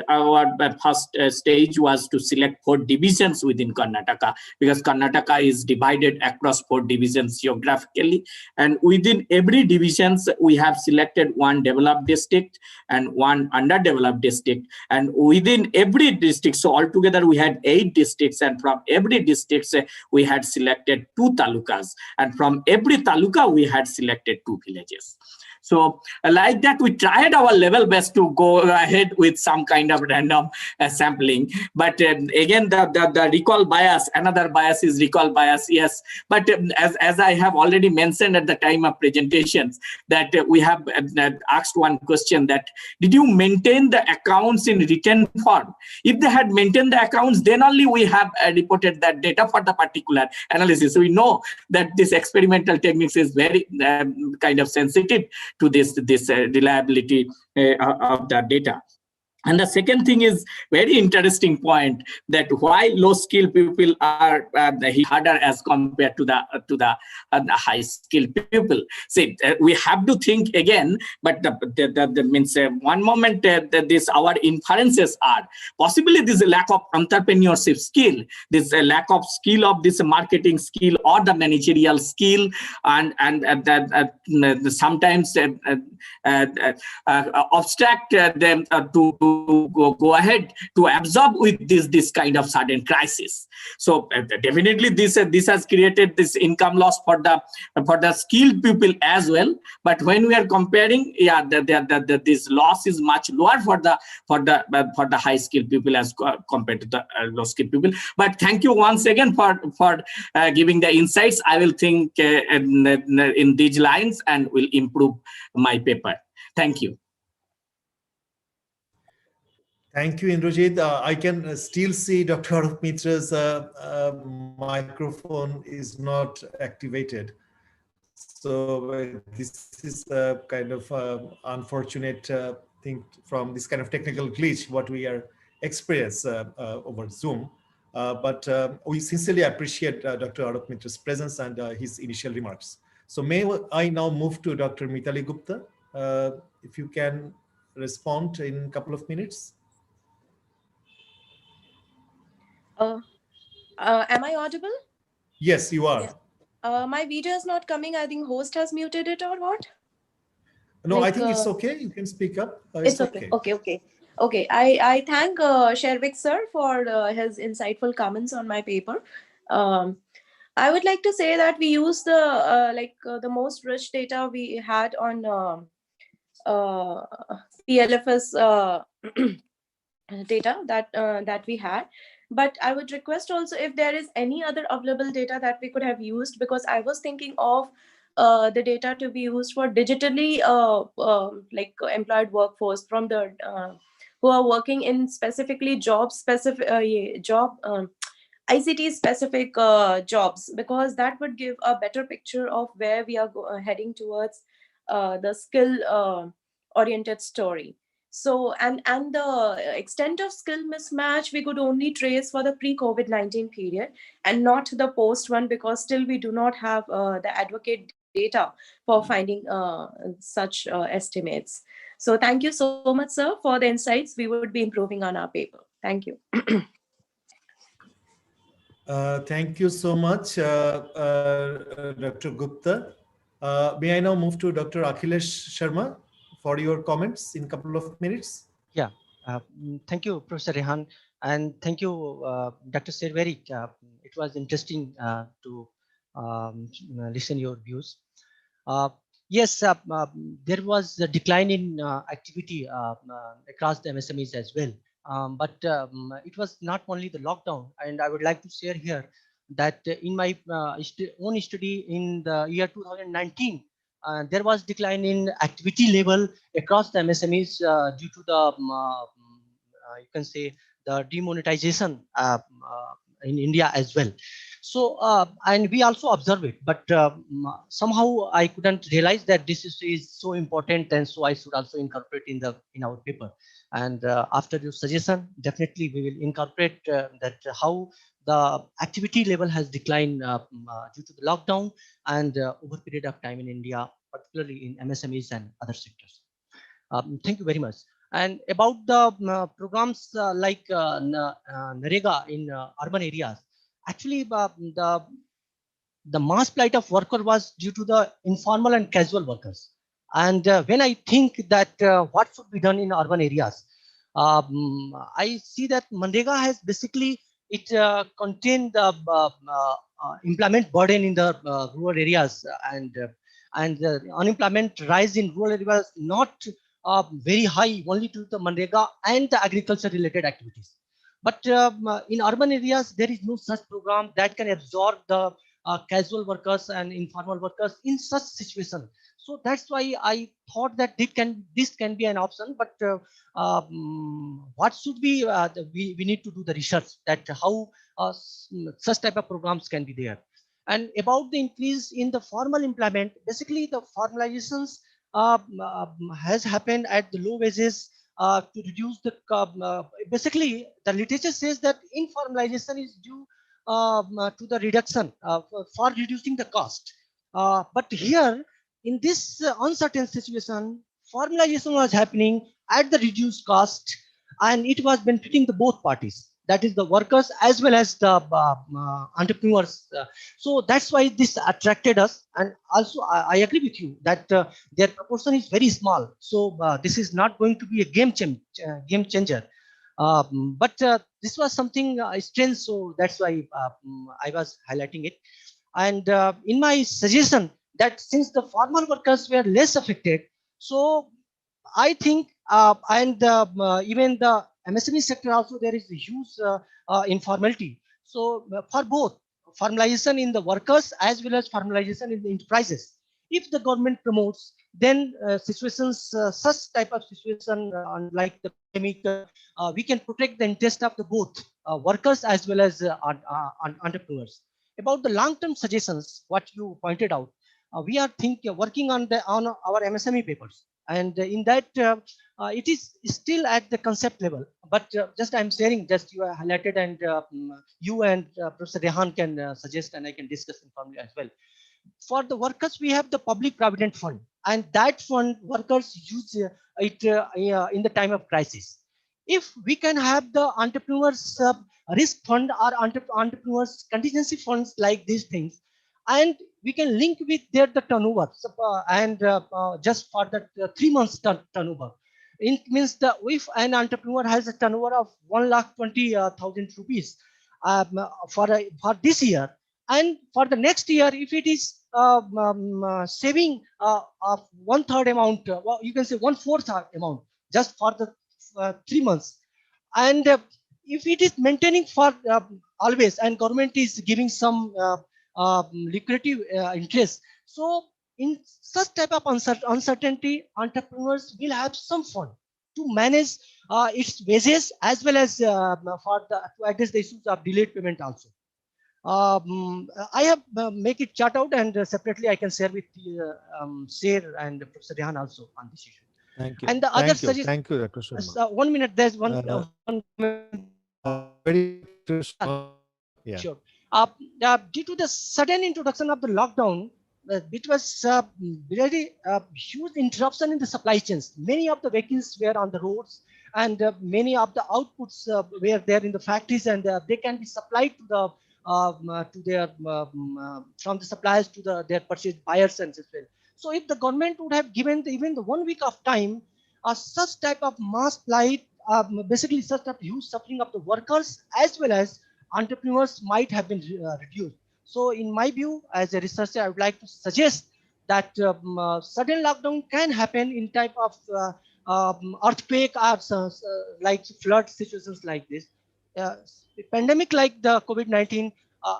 our first stage was to select 4 divisions within Karnataka, because Karnataka is divided across 4 divisions geographically, and within every divisions we have selected 1 developed district and 1 underdeveloped district, and within every district, so altogether we had 8 districts, and from every district we had selected 2 talukas, and from every taluka we had selected 2 villages. So like that, we tried our level best to go ahead with some kind of random sampling. But again, the recall bias, another bias is recall bias, yes. But as I have already mentioned at the time of presentations, that we have asked one question, that did you maintain the accounts in written form? If they had maintained the accounts, then only we have reported that data for the particular analysis. So we know that this experimental techniques is very kind of sensitive to this reliability of the data. And the second thing is very interesting point, that why low skill people are harder as compared to the high skill people. See, we have to think again, but the means one moment this our inferences are possibly this lack of entrepreneurship skill, this lack of skill of this marketing skill or the managerial skill, and sometimes obstruct them to go ahead to absorb with this kind of sudden crisis. So definitely this has created this income loss for the skilled people as well. But when we are comparing, yeah, this loss is much lower for the high skilled people as compared to the low skilled people. But thank you once again for giving the insights. I will think in these lines and will improve my paper. Thank you. Thank you, Indrajit. I can still see Dr. Arup Mitra's microphone is not activated. So this is a kind of unfortunate thing from this kind of technical glitch, what we are experience over Zoom. But we sincerely appreciate Dr. Arup Mitra's presence and his initial remarks. So may I now move to Dr. Mitali Gupta, if you can respond in a couple of minutes. Am I audible? Yes, you are. Yes. My video is not coming. I think host has muted it or what? No, I think it's okay. You can speak up. It's okay. Okay. I thank Shervik sir for his insightful comments on my paper. I would like to say that we use the most rich data we had on PLFS data that we had. But I would request also if there is any other available data that we could have used, because I was thinking of the data to be used for digitally employed workforce from the who are working in specifically ICT specific jobs, because that would give a better picture of where we are heading towards the skill oriented story. So, and the extent of skill mismatch we could only trace for the pre-COVID-19 period and not the post one, because still we do not have the advocate data for finding such estimates. So thank you so much, sir, for the insights. We would be improving on our paper. Thank you. Thank you so much, Dr. Gupta. May I now move to Dr. Akhilesh Sharma for your comments in a couple of minutes? Yeah, thank you, Professor Rehan, and thank you, Dr. Serveri. It was interesting to listen your views. Yes, there was a decline in activity across the MSMEs as well. But it was not only the lockdown, and I would like to share here that in my own study in the year 2019, there was decline in activity level across the MSMEs due to the you can say the demonetization in India as well. So and we also observe it, but somehow I couldn't realize that this is so important, and so I should also incorporate in our paper. And after your suggestion, definitely we will incorporate that how the activity level has declined due to the lockdown and over period of time in India, particularly in MSMEs and other sectors. Thank you very much. And about the programs like NREGA in urban areas, actually the mass plight of worker was due to the informal and casual workers. And when I think that what should be done in urban areas, I see that MNREGA has basically it contained the employment burden in the rural areas, and unemployment rise in rural areas not very high, only to the MNREGA and the agriculture related activities. But in urban areas, there is no such program that can absorb the casual workers and informal workers in such situation. So that's why I thought that this can be an option. But what should be we need to do the research that how such type of programs can be there. And about the increase in the formal employment, basically the formalizations has happened at the low wages to reduce the basically the literature says that informalization is due to the reduction for reducing the cost. But here in this uncertain situation, formalization was happening at the reduced cost, and it was benefiting the both parties, that is the workers as well as the entrepreneurs. So that's why this attracted us. And also I agree with you that their proportion is very small. So this is not going to be a game changer. But this was something strange. So that's why I was highlighting it. And in my suggestion that since the formal workers were less affected, so I think and even the MSME sector also there is a huge informality. So for both formalization in the workers as well as formalization in the enterprises, if the government promotes, then situations such type of situation like the pandemic, we can protect the interest of the both workers as well as entrepreneurs. About the long-term suggestions, what you pointed out, we are working on our MSME papers, and in that it is still at the concept level. But just I'm sharing, just you are highlighted, and you and Professor Rehan can suggest, and I can discuss informally as well. For the workers, we have the public provident fund, and that fund workers use it in the time of crisis. If we can have the entrepreneurs risk fund or entrepreneurs contingency funds like these things, and we can link with their the turnover and just for the 3 months turnover. It means that if an entrepreneur has a turnover of 1,20,000 rupees for this year, and for the next year, if it is saving of 1/3 amount, well, you can say 1/4 amount just for the 3 months, and if it is maintaining for always, and government is giving some lucrative interest, so in such type of uncertainty, entrepreneurs will have some fund to manage its wages as well as to address the issues of delayed payment also. I have make it chart out, and separately I can share with Sher and Professor Rehan also on this issue. Thank you. And the other suggestion. Thank you, Dr. Sharma. 1 minute. There's one. Yeah. Sure. Due to the sudden introduction of the lockdown, it was very huge interruption in the supply chains. Many of the vehicles were on the roads, and many of the outputs were there in the factories, and they can be supplied to the from the suppliers to their purchase buyers as well. So if the government would have given even the 1 week of time, such type of mass plight, basically such type of huge suffering of the workers as well as entrepreneurs might have been reduced. So in my view, as a researcher, I would like to suggest that sudden lockdown can happen in type of earthquake or like flood situations like this. Pandemic like the COVID-19,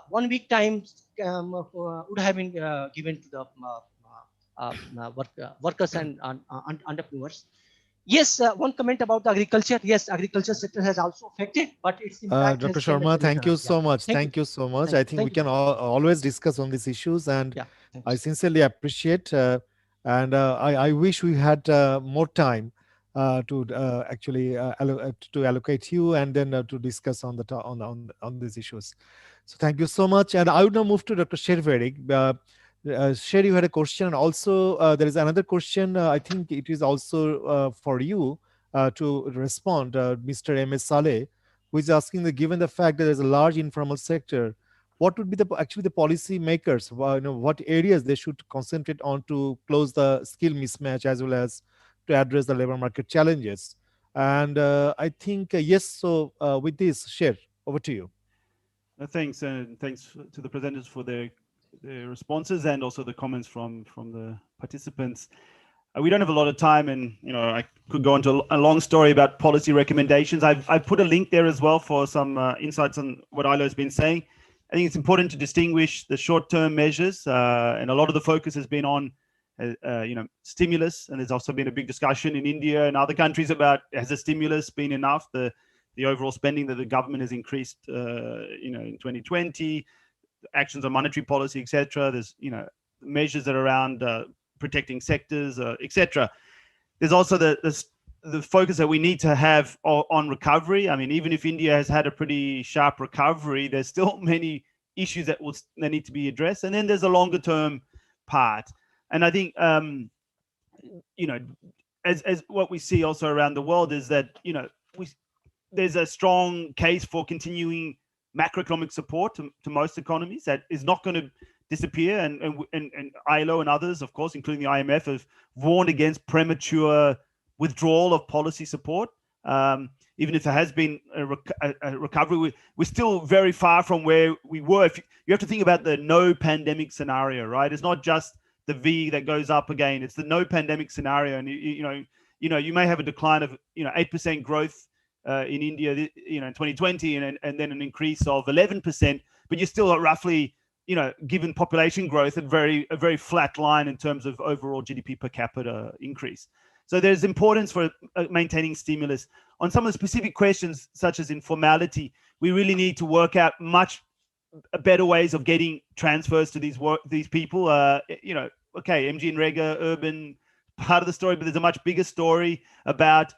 1 week time would have been given to the workers and entrepreneurs. Yes, one comment about the agriculture. Yes, agriculture sector has also affected, but its impact Dr. has come Sharma, at a thank later you on. so much. Thank Thank you so much. Thank I you. think Thank we you. can always discuss on these issues, and Yeah, thanks. I sincerely appreciate. And I wish we had more time to actually to allocate you and then to discuss on the on these issues. So thank you so much. And I would now move to Dr. Sherverik. Sher, you had a question. And also, there is another question. I think it is also for you to respond, Mr. M.S. Saleh, who is asking that given the fact that there's a large informal sector, what would be actually the policy makers, what areas they should concentrate on to close the skill mismatch as well as to address the labor market challenges? And I think, yes, so with this, Sher, over to you. Thanks, and thanks to the presenters for their responses and also the comments from the participants. We don't have a lot of time, and I could go into a long story about policy recommendations. I've put a link there as well for some insights on what ILO has been saying. I think it's important to distinguish the short-term measures, and a lot of the focus has been on stimulus, and there's also been a big discussion in India and other countries about, has the stimulus been enough? The overall spending that the government has increased, in 2020, actions on monetary policy, etc. There's, measures that are around protecting sectors, etc. There's also the focus that we need to have on recovery. I mean, even if India has had a pretty sharp recovery, there's still many issues that need to be addressed. And then there's a longer term part. And I think, as what we see also around the world is that, there's a strong case for continuing macroeconomic support to most economies that is not going to disappear. And ILO and others, of course, including the IMF, have warned against premature withdrawal of policy support. Even if there has been a recovery, we're still very far from where we were. You have to think about the no pandemic scenario, right? It's not just the V that goes up again. It's the no pandemic scenario. And, you may have a decline of, 8% growth in India, in 2020, and then an increase of 11%, but you're still at roughly, given population growth, a very flat line in terms of overall GDP per capita increase. So there's importance for maintaining stimulus. On some of the specific questions, such as informality, we really need to work out much better ways of getting transfers to these people. Okay, MG and Rega, urban, part of the story, but there's a much bigger story about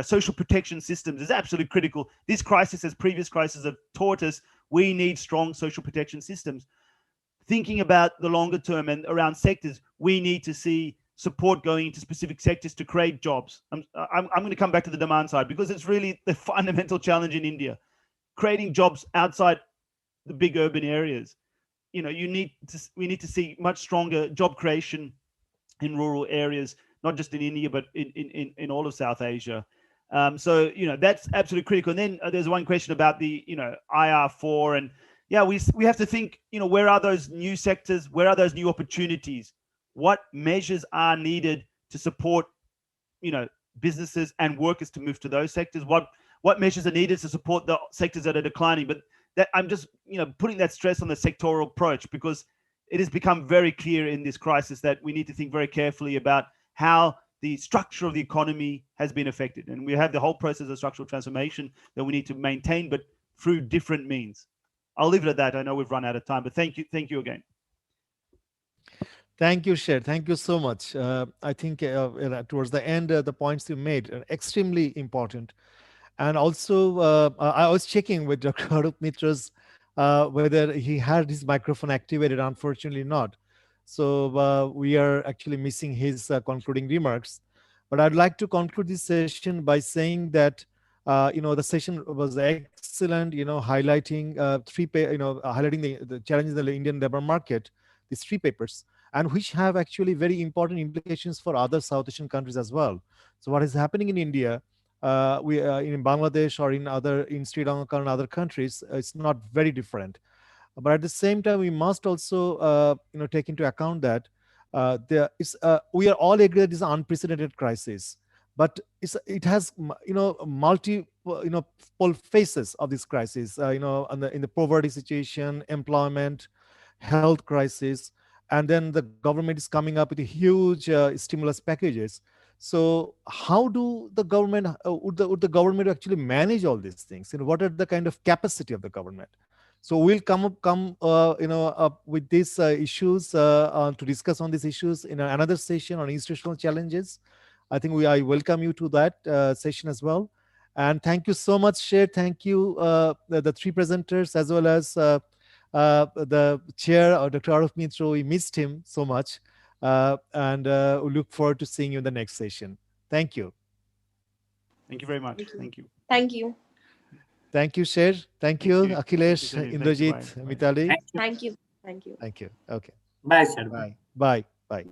social protection systems is absolutely critical. This crisis, as previous crises have taught us, we need strong social protection systems. Thinking about the longer term and around sectors, we need to see support going into specific sectors to create jobs. I'm going to come back to the demand side because it's really the fundamental challenge in India. Creating jobs outside the big urban areas. We need to see much stronger job creation in rural areas, not just in India, but in all of South Asia. So, that's absolutely critical. And then there's one question about the, IR4. And yeah, we have to think, where are those new sectors? Where are those new opportunities? What measures are needed to support, businesses and workers to move to those sectors? What measures are needed to support the sectors that are declining? But that I'm just, putting that stress on the sectoral approach, because it has become very clear in this crisis that we need to think very carefully about how the structure of the economy has been affected. And we have the whole process of structural transformation that we need to maintain, but through different means. I'll leave it at that. I know we've run out of time, but thank you again. Thank you, Sher. Thank you so much. I think towards the end, the points you made are extremely important. And also, I was checking with Dr. Arup Mitra's whether he had his microphone activated. Unfortunately not. So we are actually missing his concluding remarks. But I'd like to conclude this session by saying that the session was excellent. Highlighting highlighting the challenges in the Indian labor market. These 3 papers, and which have actually very important implications for other South Asian countries as well. So what is happening in India, in Bangladesh or in Sri Lanka and other countries, it's not very different. But at the same time, we must also take into account that we are all agree that it's an unprecedented crisis, but it has multiple phases of this crisis. In the poverty situation, employment, health crisis, and then the government is coming up with a huge stimulus packages. So how do the government would the government actually manage all these things? What are the kind of capacity of the government? So we'll come up with these issues to discuss on these issues in another session on institutional challenges. I think I welcome you to that session as well. And thank you so much, Sher. Thank you, the 3 presenters, as well as the chair, Dr. Aruf Mitro. We missed him so much. And we look forward to seeing you in the next session. Thank you. Thank you very much. Thank you. Thank you. Thank you, Sher. Thank you, Akhilesh, Thank you. Indrajit, Bye. Mitali. Thank you. Thank you. Thank you. Okay. Bye, sir. Bye. Bye. Bye.